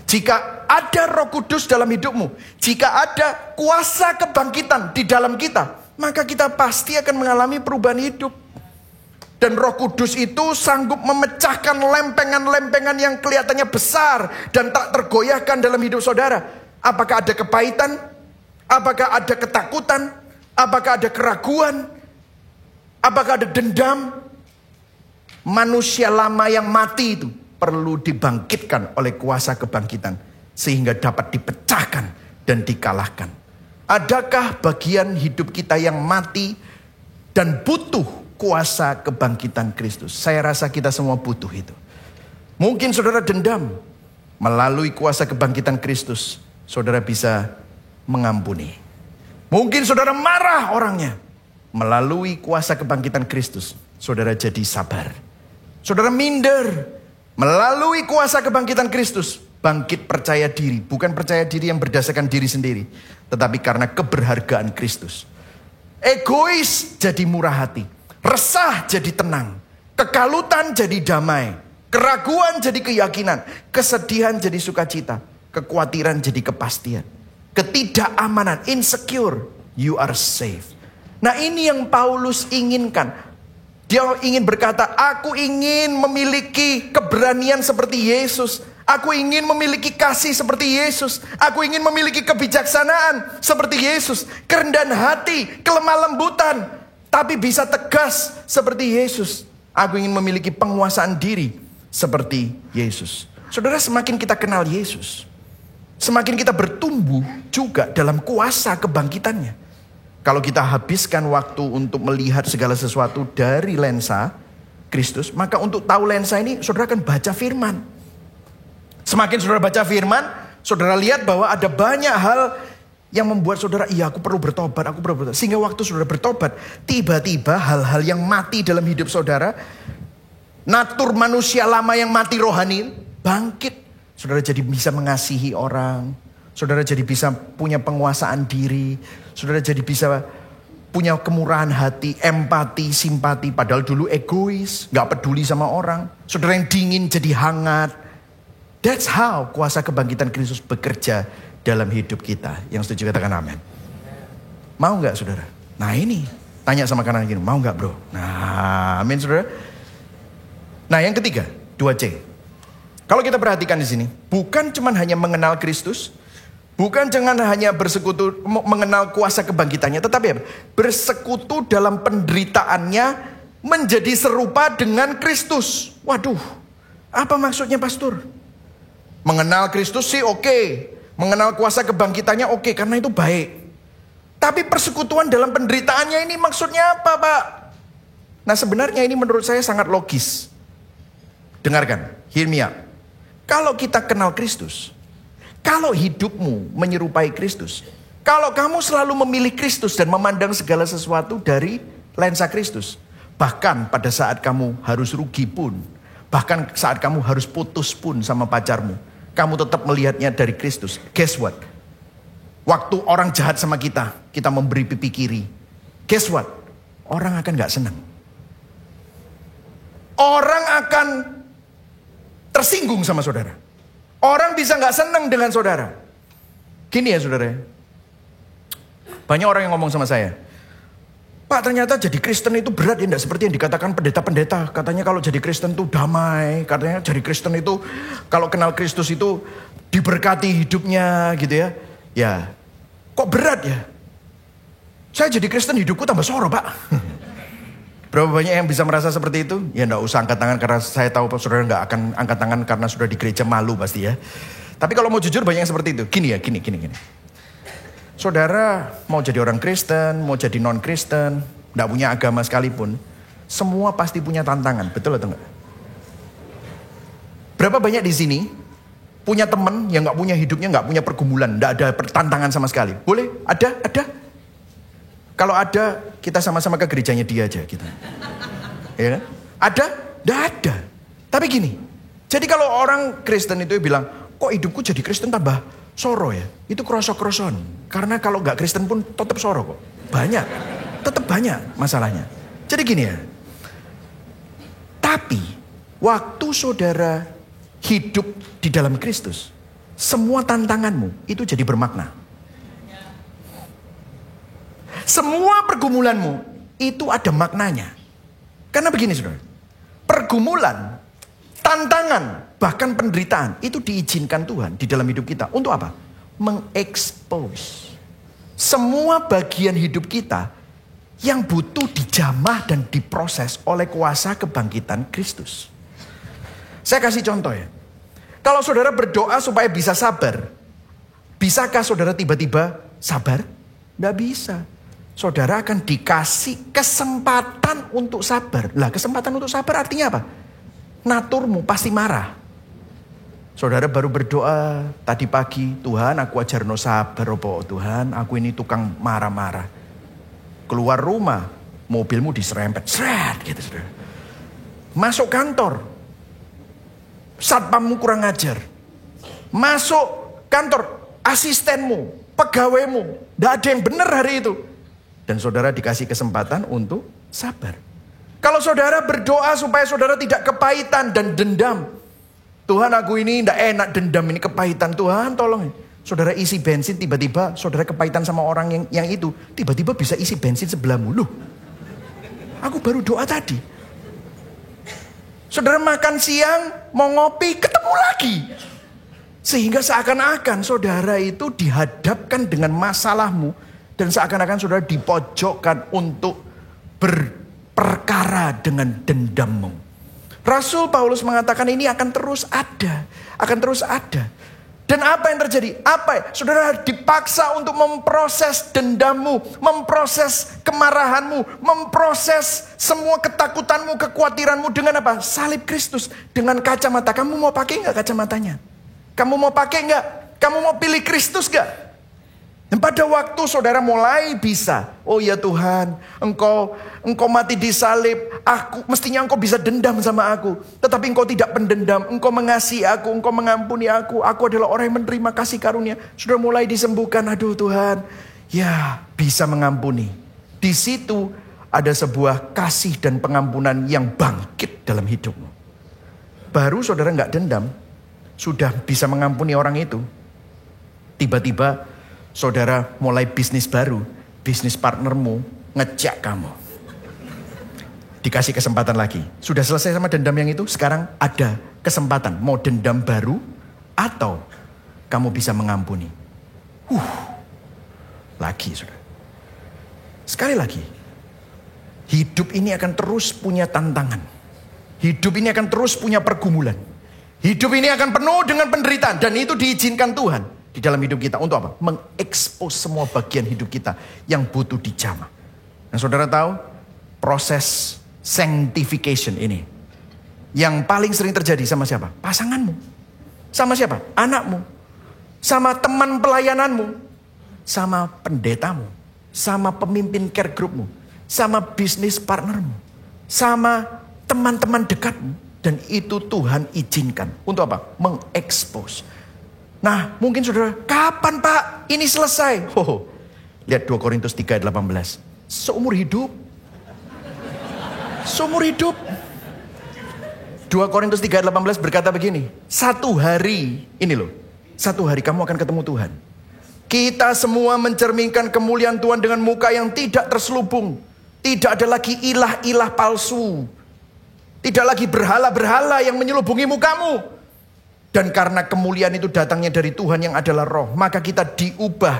Jika ada Roh Kudus dalam hidupmu, jika ada kuasa kebangkitan di dalam kita, maka kita pasti akan mengalami perubahan hidup. Dan Roh Kudus itu sanggup memecahkan lempengan-lempengan yang kelihatannya besar dan tak tergoyahkan dalam hidup saudara. Apakah ada kepahitan? Apakah ada ketakutan? Apakah ada keraguan? Apakah ada dendam? Manusia lama yang mati itu perlu dibangkitkan oleh kuasa kebangkitan sehingga dapat dipecahkan dan dikalahkan. Adakah bagian hidup kita yang mati dan butuh kuasa kebangkitan Kristus? Saya rasa kita semua butuh itu. Mungkin saudara dendam, melalui kuasa kebangkitan Kristus saudara bisa mengampuni. Mungkin saudara marah orangnya, melalui kuasa kebangkitan Kristus saudara jadi sabar. Saudara minder, melalui kuasa kebangkitan Kristus, bangkit percaya diri. Bukan percaya diri yang berdasarkan diri sendiri, tetapi karena keberhargaan Kristus. Egois jadi murah hati. Resah jadi tenang. Kekalutan jadi damai. Keraguan jadi keyakinan. Kesedihan jadi sukacita. Kekhawatiran jadi kepastian. Ketidakamanan, insecure, you are safe. Nah, ini yang Paulus inginkan. Dia ingin berkata, aku ingin memiliki keberanian seperti Yesus. Aku ingin memiliki kasih seperti Yesus. Aku ingin memiliki kebijaksanaan seperti Yesus. Kerendahan hati, kelemah lembutan, tapi bisa tegas seperti Yesus. Aku ingin memiliki penguasaan diri seperti Yesus. Saudara, semakin kita kenal Yesus, semakin kita bertumbuh juga dalam kuasa kebangkitannya. Kalau kita habiskan waktu untuk melihat segala sesuatu dari lensa Kristus, maka untuk tahu lensa ini, saudara akan baca firman. Semakin saudara baca firman, saudara lihat bahwa ada banyak hal Yang membuat saudara, iya aku perlu bertobat, aku perlu bertobat. Sehingga waktu saudara bertobat, tiba-tiba hal-hal yang mati dalam hidup saudara, natur manusia lama yang mati rohani, bangkit. Saudara jadi bisa mengasihi orang. Saudara jadi bisa punya penguasaan diri. Saudara jadi bisa punya kemurahan hati, empati, simpati. Padahal dulu egois, gak peduli sama orang. Saudara yang dingin jadi hangat. That's how kuasa kebangkitan Kristus bekerja dalam hidup kita. Yang setuju katakan amin. Mau gak saudara? Nah ini, tanya sama kanan kiri, mau gak bro? Nah amin saudara. Nah yang ketiga, 2C. Kalau kita perhatikan di sini, bukan cuma hanya mengenal Kristus, bukan jangan hanya bersekutu mengenal kuasa kebangkitannya, tetapi apa? Bersekutu dalam penderitaannya menjadi serupa dengan Kristus. Waduh, apa maksudnya pastor? Mengenal Kristus sih oke. Mengenal kuasa kebangkitannya oke, karena itu baik. Tapi persekutuan dalam penderitaannya ini maksudnya apa Pak? Nah sebenarnya ini menurut saya sangat logis. Dengarkan, hear me out. Kalau kita kenal Kristus, kalau hidupmu menyerupai Kristus, kalau kamu selalu memilih Kristus dan memandang segala sesuatu dari lensa Kristus, bahkan pada saat kamu harus rugi pun, bahkan saat kamu harus putus pun sama pacarmu, kamu tetap melihatnya dari Kristus. Guess what? Waktu orang jahat sama kita, kita memberi pipi kiri. Guess what? Orang akan gak senang. Orang akan tersinggung sama saudara. Orang bisa gak senang dengan saudara. Gini ya saudara. Banyak orang yang ngomong sama saya, Pak ternyata jadi Kristen itu berat ya, tidak seperti yang dikatakan pendeta-pendeta. Katanya kalau jadi Kristen itu damai. Katanya jadi Kristen itu kalau kenal Kristus itu diberkati hidupnya gitu ya. Ya, kok berat ya? Saya jadi Kristen hidupku tambah soro Pak. Berapa banyak yang bisa merasa seperti itu? Ya enggak usah angkat tangan karena saya tahu saudara enggak akan angkat tangan karena sudah di gereja malu pasti ya. Tapi kalau mau jujur banyak yang seperti itu. Gini ya, gini. Saudara mau jadi orang Kristen, mau jadi non-Kristen, enggak punya agama sekalipun, semua pasti punya tantangan, betul atau enggak? Berapa banyak di sini punya teman yang enggak punya hidupnya, enggak punya pergumulan, enggak ada tantangan sama sekali? Boleh? Ada? Kalau ada, kita sama-sama ke gerejanya dia aja gitu. Ya kan? Ada? Enggak ada. Tapi gini, jadi kalau orang Kristen itu bilang, kok hidupku jadi Kristen tambah soro ya? Itu krosok-kroson. Karena kalau nggak Kristen pun tetap soro kok. Banyak. Tetap banyak masalahnya. Jadi gini ya. Tapi waktu saudara hidup di dalam Kristus, semua tantanganmu itu jadi bermakna. Semua pergumulanmu itu ada maknanya. Karena begini saudara. Pergumulan, tantangan, bahkan penderitaan itu diizinkan Tuhan di dalam hidup kita. Untuk apa? Mengekspos semua bagian hidup kita yang butuh dijamah dan diproses oleh kuasa kebangkitan Kristus. Saya kasih contoh ya. Kalau saudara berdoa supaya bisa sabar, bisakah saudara tiba-tiba sabar? Nggak bisa. Saudara akan dikasih kesempatan untuk sabar. Lah kesempatan untuk sabar artinya apa? Naturmu pasti marah. Saudara baru berdoa tadi pagi, Tuhan aku ajarno sabar opo Tuhan, aku ini tukang marah-marah. Keluar rumah, mobilmu diserempet, seret gitu saudara. Masuk kantor, satpammu kurang ajar. Masuk kantor, asistenmu, pegawaimu, tidak ada yang benar hari itu. Dan saudara dikasih kesempatan untuk sabar. Kalau saudara berdoa supaya saudara tidak kepahitan dan dendam, Tuhan aku ini tidak enak dendam ini kepahitan, Tuhan tolong. Saudara isi bensin tiba-tiba saudara kepahitan sama orang yang itu, tiba-tiba bisa isi bensin sebelahmu. Loh, aku baru doa tadi. Saudara makan siang mau ngopi ketemu lagi. Sehingga seakan-akan saudara itu dihadapkan dengan masalahmu dan seakan-akan saudara dipojokkan untuk berperkara dengan dendammu. Rasul Paulus mengatakan ini akan terus ada. Dan apa yang terjadi? Saudara dipaksa untuk memproses dendammu, memproses kemarahanmu, memproses semua ketakutanmu, kekhawatiranmu dengan apa? Salib Kristus, dengan kacamata. Kamu mau pakai nggak kacamatanya? Kamu mau pakai nggak? Kamu mau pilih Kristus nggak? Dan pada waktu saudara mulai bisa, oh ya Tuhan, engkau mati di salib, mestinya engkau bisa dendam sama aku. Tetapi engkau tidak pendendam, engkau mengasihi aku, engkau mengampuni aku adalah orang yang menerima kasih karunia. Sudah mulai disembuhkan, aduh Tuhan, ya bisa mengampuni. Di situ ada sebuah kasih dan pengampunan yang bangkit dalam hidupmu. Baru saudara gak dendam, sudah bisa mengampuni orang itu. Tiba-tiba saudara mulai bisnis baru, bisnis partnermu ngejak kamu. Dikasih kesempatan lagi. Sudah selesai sama dendam yang itu, sekarang ada kesempatan. Mau dendam baru atau kamu bisa mengampuni. Lagi saudara. Sekali lagi. Hidup ini akan terus punya tantangan. Hidup ini akan terus punya pergumulan. Hidup ini akan penuh dengan penderitaan. Dan itu diizinkan Tuhan di dalam hidup kita. Untuk apa? Mengekspos semua bagian hidup kita yang butuh dijamah. Nah saudara tahu, proses sanctification ini yang paling sering terjadi sama siapa? Pasanganmu. Sama siapa? Anakmu. Sama teman pelayananmu. Sama pendetamu. Sama pemimpin care groupmu. Sama bisnis partnermu. Sama teman-teman dekatmu. Dan itu Tuhan izinkan. Untuk apa? Mengekspos. Nah mungkin saudara, kapan Pak ini selesai? Lihat 2 Korintus 3 ayat 18. Seumur hidup. Seumur hidup. 2 Korintus 3 ayat 18 berkata begini. Satu hari, ini loh. Satu hari kamu akan ketemu Tuhan. Kita semua mencerminkan kemuliaan Tuhan dengan muka yang tidak terselubung. Tidak ada lagi ilah-ilah palsu. Tidak lagi berhala-berhala yang menyelubungi mukamu. Dan karena kemuliaan itu datangnya dari Tuhan yang adalah roh, maka kita diubah.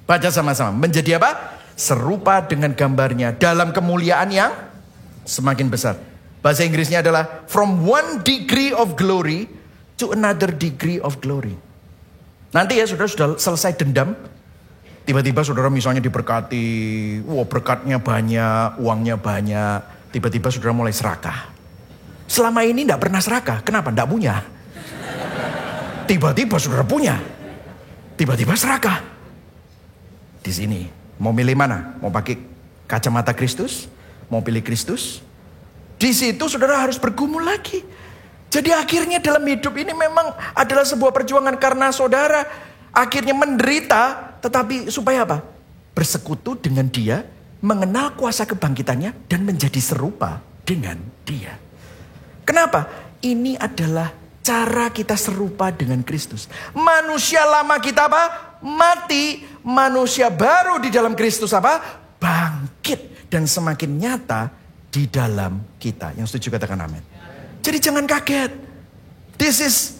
Baca sama-sama. Menjadi apa? Serupa dengan gambarnya dalam kemuliaan yang semakin besar. Bahasa Inggrisnya adalah from one degree of glory to another degree of glory. Nanti ya saudara sudah selesai dendam. Tiba-tiba saudara misalnya diberkati. Berkatnya banyak, uangnya banyak. Tiba-tiba saudara mulai serakah. Selama ini tidak pernah serakah. Kenapa? Tidak punya. Tiba-tiba saudara punya. Tiba-tiba serakah. Di sini. Mau milih mana? Mau pakai kacamata Kristus? Mau pilih Kristus? Di situ saudara harus bergumul lagi. Jadi akhirnya dalam hidup ini memang adalah sebuah perjuangan. Karena saudara akhirnya menderita. Tetapi supaya apa? Bersekutu dengan dia. Mengenal kuasa kebangkitannya. Dan menjadi serupa dengan dia. Kenapa? Ini adalah cara kita serupa dengan Kristus. Manusia lama kita apa? Mati. Manusia baru di dalam Kristus apa? Bangkit. Dan semakin nyata di dalam kita. Yang setuju katakan amin. Jadi jangan kaget. This is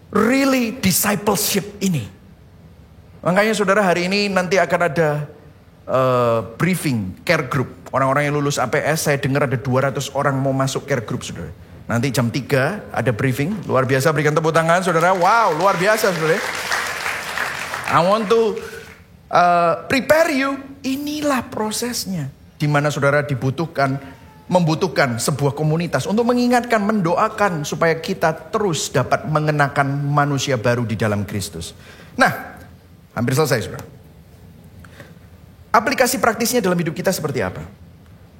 really discipleship ini. Makanya saudara hari ini nanti akan ada briefing care group. Orang-orang yang lulus APS, saya dengar ada 200 orang mau masuk care group saudara. Nanti jam 3 ada briefing. Luar biasa, berikan tepuk tangan saudara. Wow, luar biasa saudara. I want to prepare you. Inilah prosesnya. Di mana saudara membutuhkan sebuah komunitas. Untuk mengingatkan, mendoakan. Supaya kita terus dapat mengenakan manusia baru di dalam Kristus. Nah, hampir selesai saudara. Aplikasi praktisnya dalam hidup kita seperti apa?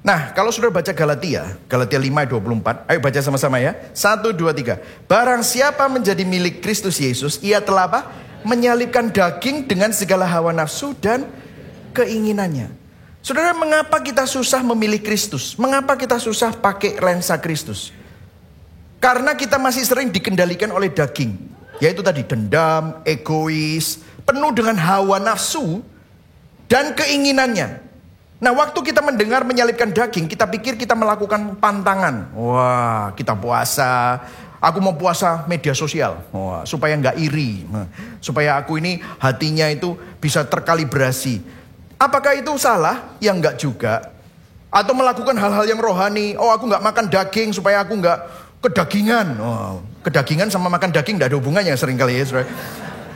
Nah, kalau sudah baca Galatia 5:24, ayo baca sama-sama ya. 1, 2, 3. Barang siapa menjadi milik Kristus Yesus, ia telah apa? Menyalibkan daging dengan segala hawa nafsu dan keinginannya. Saudara, mengapa kita susah memilih Kristus? Mengapa kita susah pakai lensa Kristus? Karena kita masih sering dikendalikan oleh daging. Yaitu tadi dendam, egois, penuh dengan hawa nafsu dan keinginannya. Nah, waktu kita mendengar menyalibkan daging, kita pikir kita melakukan pantangan. Wah, kita puasa. Aku mau puasa media sosial. Wah, supaya nggak iri. Supaya aku ini hatinya itu bisa terkalibrasi. Apakah itu salah? Ya nggak juga. Atau melakukan hal-hal yang rohani. Oh, aku nggak makan daging supaya aku nggak kedagingan. Oh, kedagingan sama makan daging nggak ada hubungannya seringkali ya, saudara.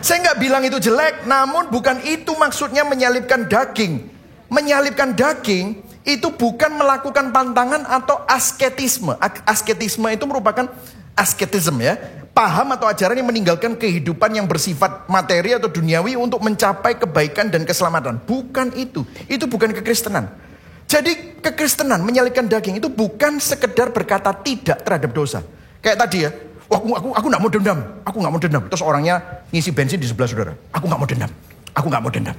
Saya nggak bilang itu jelek, namun bukan itu maksudnya menyalibkan daging. Menyalibkan daging itu bukan melakukan pantangan atau asketisme. Asketisme itu merupakan asketisme ya. paham atau ajaran yang meninggalkan kehidupan yang bersifat materi atau duniawi untuk mencapai kebaikan dan keselamatan. Bukan itu. Itu bukan kekristenan. Jadi kekristenan menyalibkan daging itu bukan sekedar berkata tidak terhadap dosa. Kayak tadi ya, aku gak mau dendam. Aku gak mau dendam. Terus orangnya ngisi bensin di sebelah saudara. Aku gak mau dendam. Aku gak mau dendam.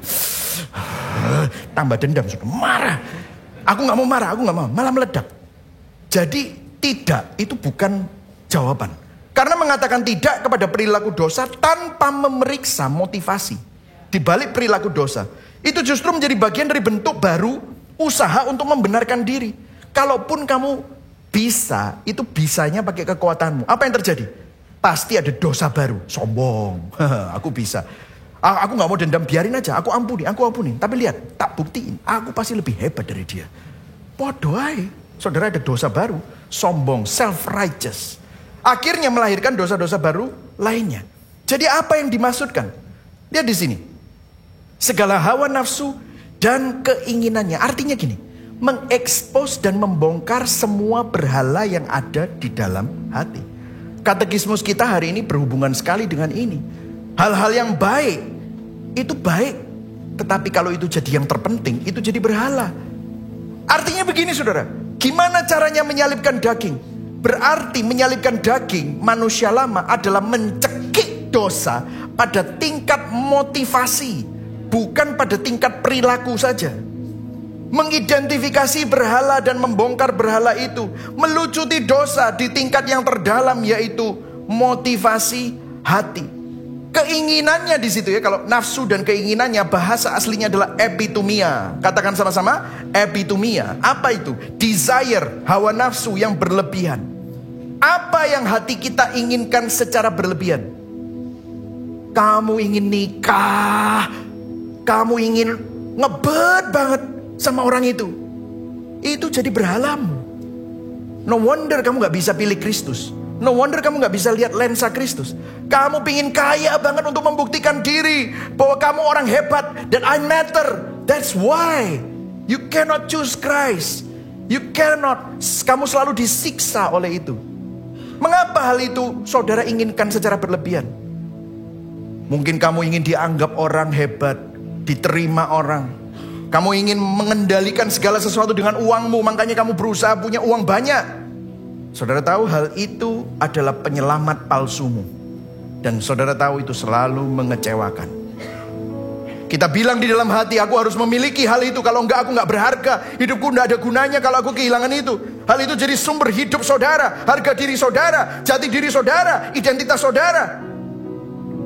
Tambah dendam, saudara. Marah. Aku gak mau marah, aku gak mau. Malah meledak. Jadi tidak, itu bukan jawaban. Karena mengatakan tidak kepada perilaku dosa tanpa memeriksa motivasi di balik perilaku dosa, itu justru menjadi bagian dari bentuk baru usaha untuk membenarkan diri. Kalaupun kamu bisa, itu bisanya pakai kekuatanmu. Apa yang terjadi? Pasti ada dosa baru. Sombong. Aku bisa. Aku gak mau dendam, biarin aja. Aku ampuni. Tapi lihat, tak buktiin. Aku pasti lebih hebat dari dia. Bodoh aja. Saudara, ada dosa baru. Sombong, self-righteous. Akhirnya melahirkan dosa-dosa baru lainnya. Jadi apa yang dimaksudkan? Lihat di sini. Segala hawa nafsu dan keinginannya. Artinya gini. Mengekspos dan membongkar semua berhala yang ada di dalam hati. Katekismus kita hari ini berhubungan sekali dengan ini. Hal-hal yang baik, itu baik. Tetapi kalau itu jadi yang terpenting, itu jadi berhala. Artinya begini saudara. Gimana caranya menyalibkan daging? Berarti menyalibkan daging manusia lama adalah mencekik dosa pada tingkat motivasi. Bukan pada tingkat perilaku saja. Mengidentifikasi berhala dan membongkar berhala itu. Melucuti dosa di tingkat yang terdalam, yaitu motivasi hati. Keinginannya di situ ya. Kalau nafsu dan keinginannya, bahasa aslinya adalah epitumia. Katakan sama-sama, epitumia. Apa itu? Desire, hawa nafsu yang berlebihan. Apa yang hati kita inginkan secara berlebihan? Kamu ingin nikah, kamu ingin ngebet banget sama orang itu. Itu jadi berhalamu. No wonder kamu gak bisa pilih Kristus. No wonder kamu gak bisa lihat lensa Kristus. Kamu pingin kaya banget untuk membuktikan diri bahwa kamu orang hebat dan I matter. That's why you cannot choose Christ. You cannot. Kamu selalu disiksa oleh itu. Mengapa hal itu saudara inginkan secara berlebihan? Mungkin kamu ingin dianggap orang hebat, diterima orang. Kamu ingin mengendalikan segala sesuatu dengan uangmu, makanya kamu berusaha punya uang banyak. Saudara tahu hal itu adalah penyelamat palsumu. Dan saudara tahu itu selalu mengecewakan. Kita bilang di dalam hati, aku harus memiliki hal itu. Kalau enggak, aku enggak berharga. Hidupku enggak ada gunanya kalau aku kehilangan itu. Hal itu jadi sumber hidup saudara, harga diri saudara, jati diri saudara, identitas saudara.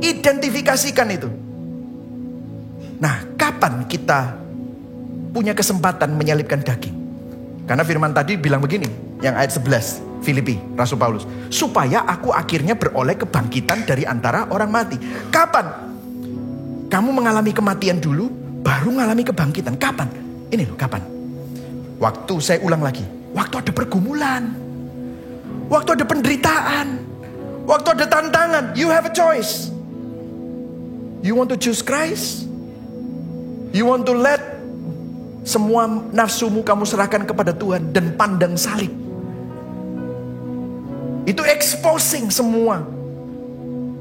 Identifikasikan itu. Nah, kapan kita punya kesempatan menyalibkan daging? Karena firman tadi bilang begini, yang ayat 11, Filipi, Rasul Paulus. Supaya aku akhirnya beroleh kebangkitan dari antara orang mati. Kapan? Kamu mengalami kematian dulu, baru mengalami kebangkitan. Kapan? Ini loh, kapan? Waktu, saya ulang lagi. Waktu ada pergumulan. Waktu ada penderitaan. Waktu ada tantangan. You have a choice. You want to choose Christ? You want to let semua nafsumu kamu serahkan kepada Tuhan dan pandang salib. Itu exposing semua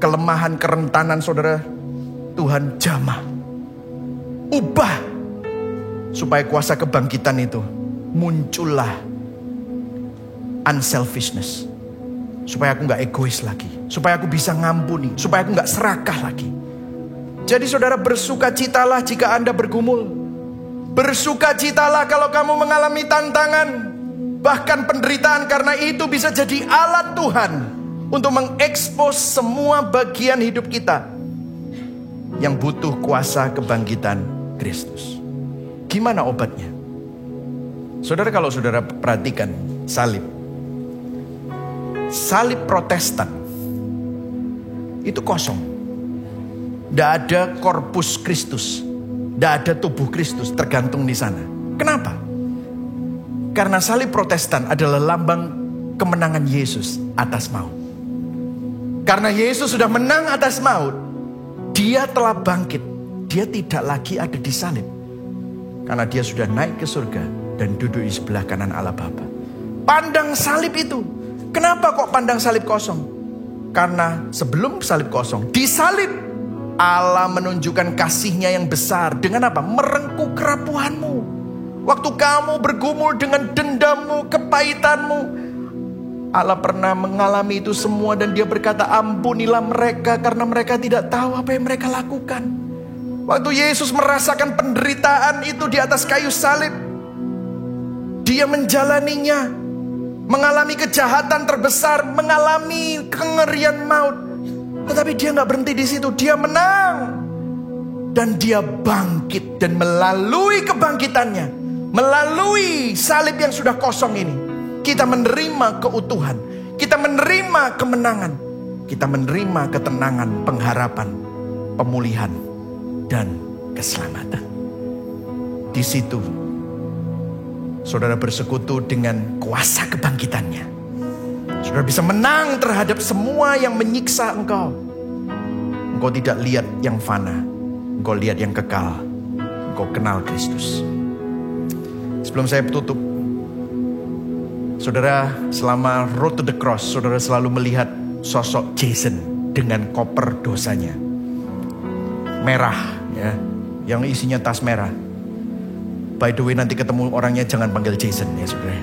kelemahan, kerentanan saudara. Tuhan jamah, ubah supaya kuasa kebangkitan itu muncullah. Unselfishness, supaya aku gak egois lagi, supaya aku bisa ngampuni, supaya aku gak serakah lagi. Jadi saudara, bersukacitalah jika Anda bergumul. Bersukacitalah kalau kamu mengalami tantangan, bahkan penderitaan, karena itu bisa jadi alat Tuhan untuk mengekspos semua bagian hidup kita yang butuh kuasa kebangkitan Kristus. Gimana obatnya? Saudara, kalau saudara perhatikan salib Protestan itu kosong. Tidak ada korpus Kristus, tidak ada tubuh Kristus tergantung di sana. Kenapa? Karena salib Protestan adalah lambang kemenangan Yesus atas maut. Karena Yesus sudah menang atas maut, Dia telah bangkit. Dia tidak lagi ada di salib. Karena dia sudah naik ke surga dan duduk di sebelah kanan Allah Bapa. Pandang salib itu. Kenapa kok pandang salib kosong? Karena sebelum salib kosong, di salib Allah menunjukkan kasih-Nya yang besar. Dengan apa? Merengkuh kerapuhanmu. Waktu kamu bergumul dengan dendammu, kepahitanmu, Allah pernah mengalami itu semua dan Dia berkata, ampunilah mereka karena mereka tidak tahu apa yang mereka lakukan. Waktu Yesus merasakan penderitaan itu di atas kayu salib, Dia menjalaninya, mengalami kejahatan terbesar, mengalami kengerian maut. Tetapi Dia gak berhenti di situ, Dia menang. Dan Dia bangkit, dan melalui kebangkitannya, melalui salib yang sudah kosong ini, kita menerima keutuhan, kita menerima kemenangan, kita menerima ketenangan, pengharapan, pemulihan, dan keselamatan. Di situ saudara bersekutu dengan kuasa kebangkitannya. Saudara bisa menang terhadap semua yang menyiksa engkau. Engkau tidak lihat yang fana, engkau lihat yang kekal. Engkau kenal Kristus. Sebelum saya tutup, saudara, selama Road to the Cross, saudara selalu melihat sosok Jason dengan koper dosanya. Merah, ya, yang isinya tas merah. By the way, nanti ketemu orangnya jangan panggil Jason, ya saudara.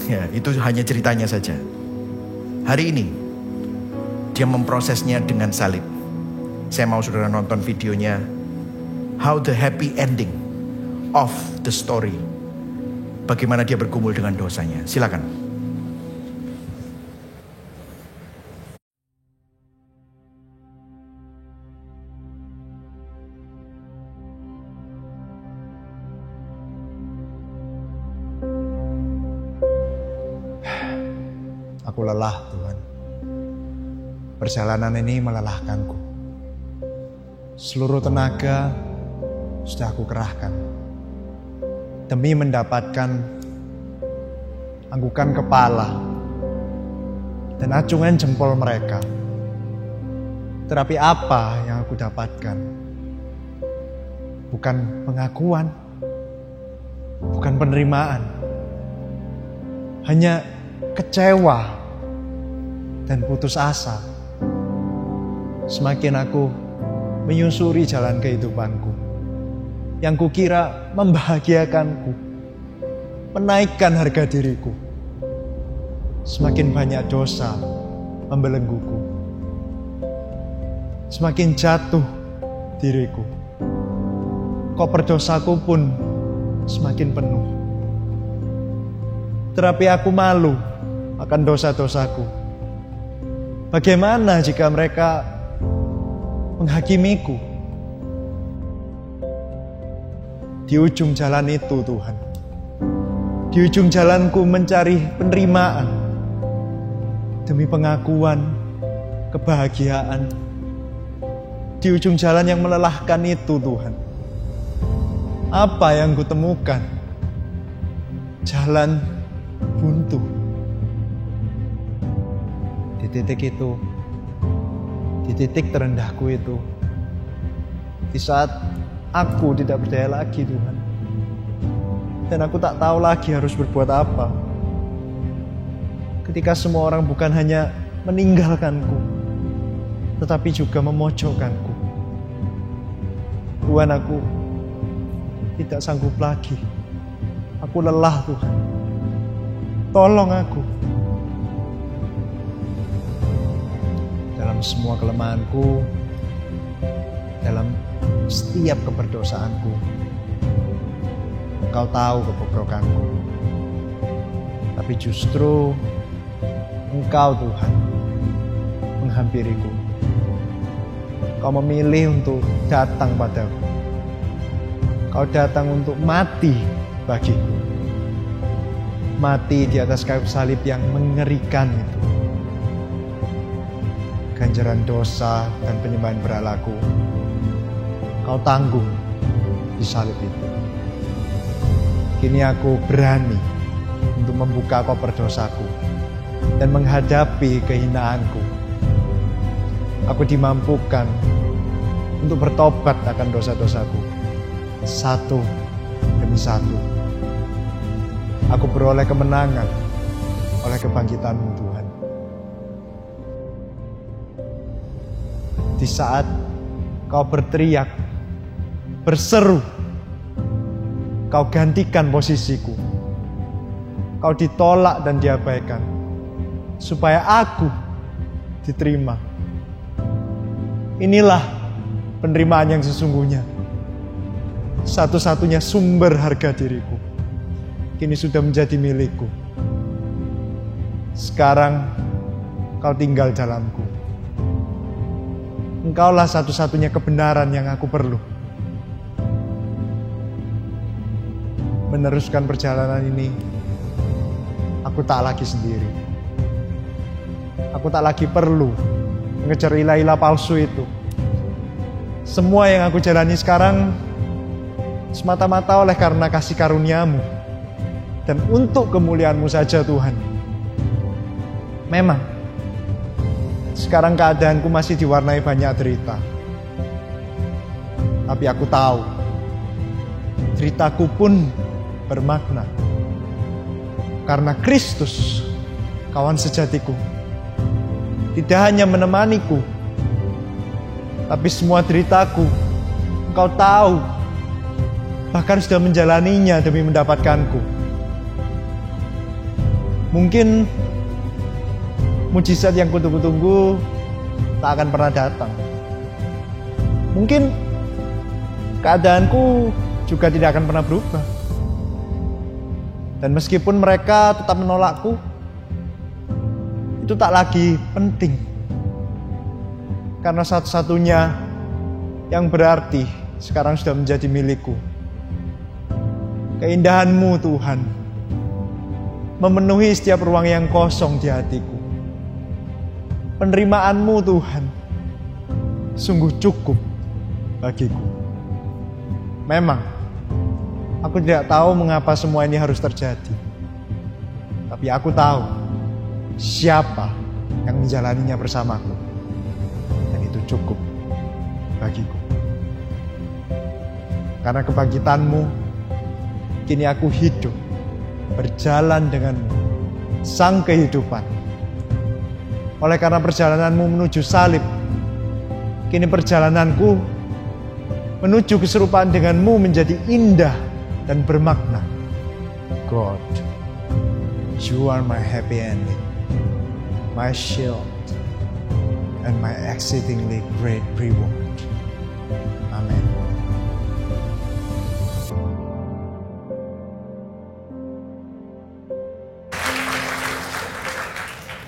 Ya, itu hanya ceritanya saja. Hari ini, Dia memprosesnya dengan salib. Saya mau saudara nonton videonya, How the Happy Ending of the Story. Bagaimana Dia bergumul dengan dosanya. Silakan. Aku lelah, Tuhan. Perjalanan ini melelahkanku. Seluruh tenaga sudah aku kerahkan demi mendapatkan anggukan kepala dan acungan jempol mereka. Tetapi apa yang aku dapatkan? Bukan pengakuan, bukan penerimaan, hanya kecewa dan putus asa. Semakin aku menyusuri jalan kehidupanku yang kukira membahagiakanku, menaikkan harga diriku, semakin banyak dosa membelengguku, semakin jatuh diriku. Koper dosaku pun semakin penuh. Tetapi aku malu akan dosa-dosaku. Bagaimana jika mereka menghakimiku? Di ujung jalan itu, Tuhan, di ujung jalanku mencari penerimaan demi pengakuan, kebahagiaan. Di ujung jalan yang melelahkan itu, Tuhan, apa yang kutemukan? Jalan buntu. Di titik itu, di titik terendahku itu, di saat aku tidak berdaya lagi, Tuhan, dan aku tak tahu lagi harus berbuat apa, ketika semua orang bukan hanya meninggalkanku, tetapi juga memojokkanku. Tuhan, aku tidak sanggup lagi. Aku lelah, Tuhan. Tolong aku. Dalam semua kelemahanku, dalam setiap keberdosaanku, Engkau tahu kebobrokanku. Tapi justru Engkau, Tuhan, menghampiriku. Engkau memilih untuk datang padaku. Engkau datang untuk mati bagiku. Mati di atas kayu salib yang mengerikan itu. Ganjaran dosa dan penyembahan berhalaku Kau tanggung di salib itu. Kini aku berani untuk membuka koper dosaku dan menghadapi kehinaanku. Aku dimampukan untuk bertobat akan dosa-dosaku satu demi satu. Aku beroleh kemenangan oleh kebangkitan-Mu, Tuhan. Di saat kau berteriak, berseru, kau gantikan posisiku. Kau ditolak dan diabaikan, supaya aku diterima. Inilah penerimaan yang sesungguhnya. Satu-satunya sumber harga diriku kini sudah menjadi milikku. Sekarang kau tinggal dalamku. Engkaulah satu-satunya kebenaran yang aku perlu. Meneruskan perjalanan ini, aku tak lagi sendiri. Aku tak lagi perlu mengejar ilah-ilah palsu itu. Semua yang aku jalani sekarang semata-mata oleh karena kasih karunia-Mu dan untuk kemuliaan-Mu saja, Tuhan. Memang sekarang keadaanku masih diwarnai banyak derita. Tapi aku tahu deritaku pun bermakna. Karena Kristus, kawan sejatiku, tidak hanya menemaniku, tapi semua deritaku Engkau tahu, bahkan sudah menjalaninya demi mendapatkanku. Mungkin mujizat yang kutunggu-tunggu tak akan pernah datang. Mungkin keadaanku juga tidak akan pernah berubah. Dan meskipun mereka tetap menolakku, itu tak lagi penting. Karena satu-satunya yang berarti sekarang sudah menjadi milikku. Keindahan-Mu, Tuhan, memenuhi setiap ruang yang kosong di hatiku. Penerimaan-Mu, Tuhan, sungguh cukup bagiku. Memang aku tidak tahu mengapa semua ini harus terjadi. Tapi aku tahu siapa yang menjalaninya bersamaku. Dan itu cukup bagiku. Karena kebangkitan-Mu, kini aku hidup berjalan dengan-Mu, sang kehidupan. Oleh karena perjalanan-Mu menuju salib, kini perjalananku menuju keserupaan dengan-Mu menjadi indah dan bermakna. God, You are my happy ending, my shield, and my exceedingly great reward. Amen.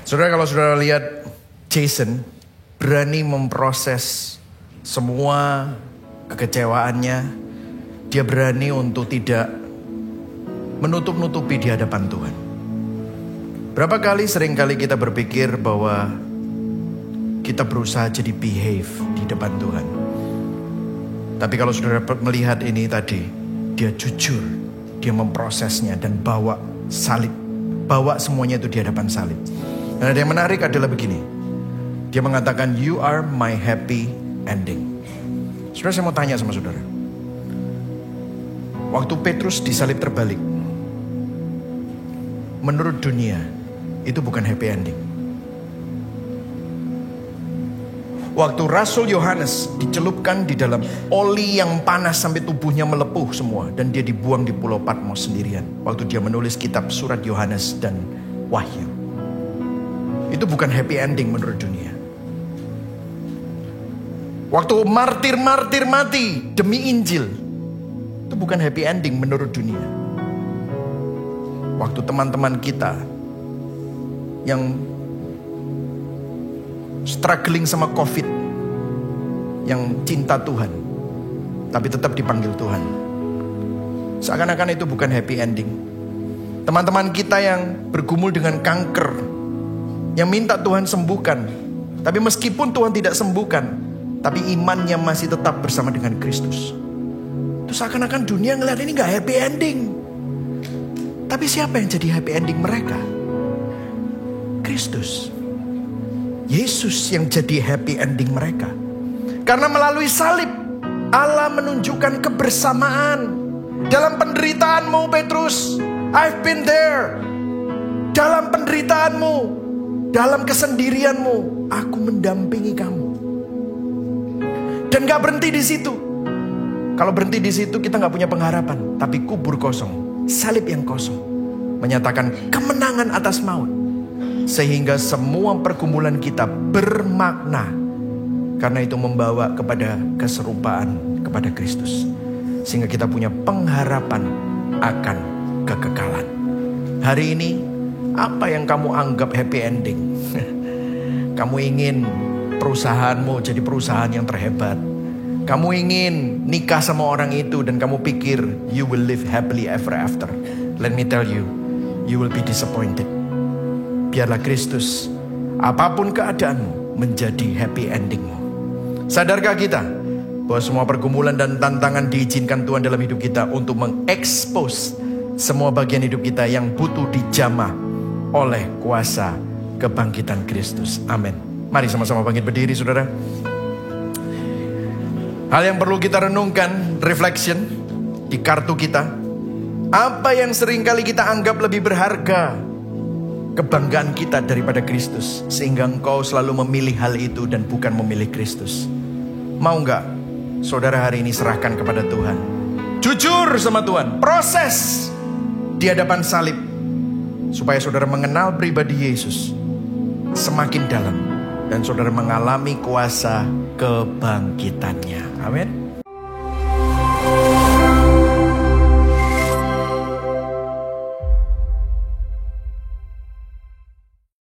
Saudara, kalau saudara lihat Jason berani memproses semua kekecewaannya, dia berani untuk tidak menutup-nutupi di hadapan Tuhan. Berapa kali seringkali kita berpikir bahwa kita berusaha jadi behave di depan Tuhan. Tapi kalau saudara melihat ini tadi, dia jujur, dia memprosesnya dan bawa salib, bawa semuanya itu di hadapan salib. Dan ada yang menarik adalah begini, dia mengatakan, You are my happy ending. Saudara, saya mau tanya sama saudara, waktu Petrus disalib terbalik, menurut dunia itu bukan happy ending. Waktu Rasul Yohanes dicelupkan di dalam oli yang panas sampai tubuhnya melepuh semua, dan dia dibuang di Pulau Patmos sendirian waktu dia menulis kitab surat Yohanes dan Wahyu, itu bukan happy ending menurut dunia. Waktu martir-martir mati demi Injil, itu bukan happy ending menurut dunia. Waktu teman-teman kita yang struggling sama COVID, yang cinta Tuhan tapi tetap dipanggil Tuhan, seakan-akan itu bukan happy ending. Teman-teman kita yang bergumul dengan kanker, yang minta Tuhan sembuhkan, tapi meskipun Tuhan tidak sembuhkan, tapi imannya masih tetap bersama dengan Kristus. Itu seakan-akan dunia ngeliat ini gak happy ending. Tapi siapa yang jadi happy ending mereka? Kristus. Yesus yang jadi happy ending mereka. Karena melalui salib, Allah menunjukkan kebersamaan. Dalam penderitaanmu, Petrus, I've been there. Dalam penderitaanmu, dalam kesendirianmu, aku mendampingi kamu. Dan gak berhenti di situ. Kalau berhenti di situ kita gak punya pengharapan. Tapi kubur kosong, salib yang kosong, menyatakan kemenangan atas maut. Sehingga semua pergumulan kita bermakna. Karena itu membawa kepada keserupaan kepada Kristus. Sehingga kita punya pengharapan akan kekekalan. Hari ini, apa yang kamu anggap happy ending? Kamu ingin perusahaanmu jadi perusahaan yang terhebat. Kamu ingin nikah sama orang itu dan kamu pikir you will live happily ever after. Let me tell you, you will be disappointed. Biarlah Kristus, apapun keadaanmu, menjadi happy endingmu. Sadarkah kita bahwa semua pergumulan dan tantangan diizinkan Tuhan dalam hidup kita untuk mengekspos semua bagian hidup kita yang butuh dijamah oleh kuasa kebangkitan Kristus. Amin. Mari sama-sama bangkit berdiri, saudara. Hal yang perlu kita renungkan, reflection di kartu kita. Apa yang seringkali kita anggap lebih berharga, kebanggaan kita daripada Kristus, sehingga engkau selalu memilih hal itu dan bukan memilih Kristus. Mau gak saudara hari ini serahkan kepada Tuhan? Jujur sama Tuhan, proses di hadapan salib, supaya saudara mengenal pribadi Yesus semakin dalam, dan saudara mengalami kuasa kebangkitannya. Amin.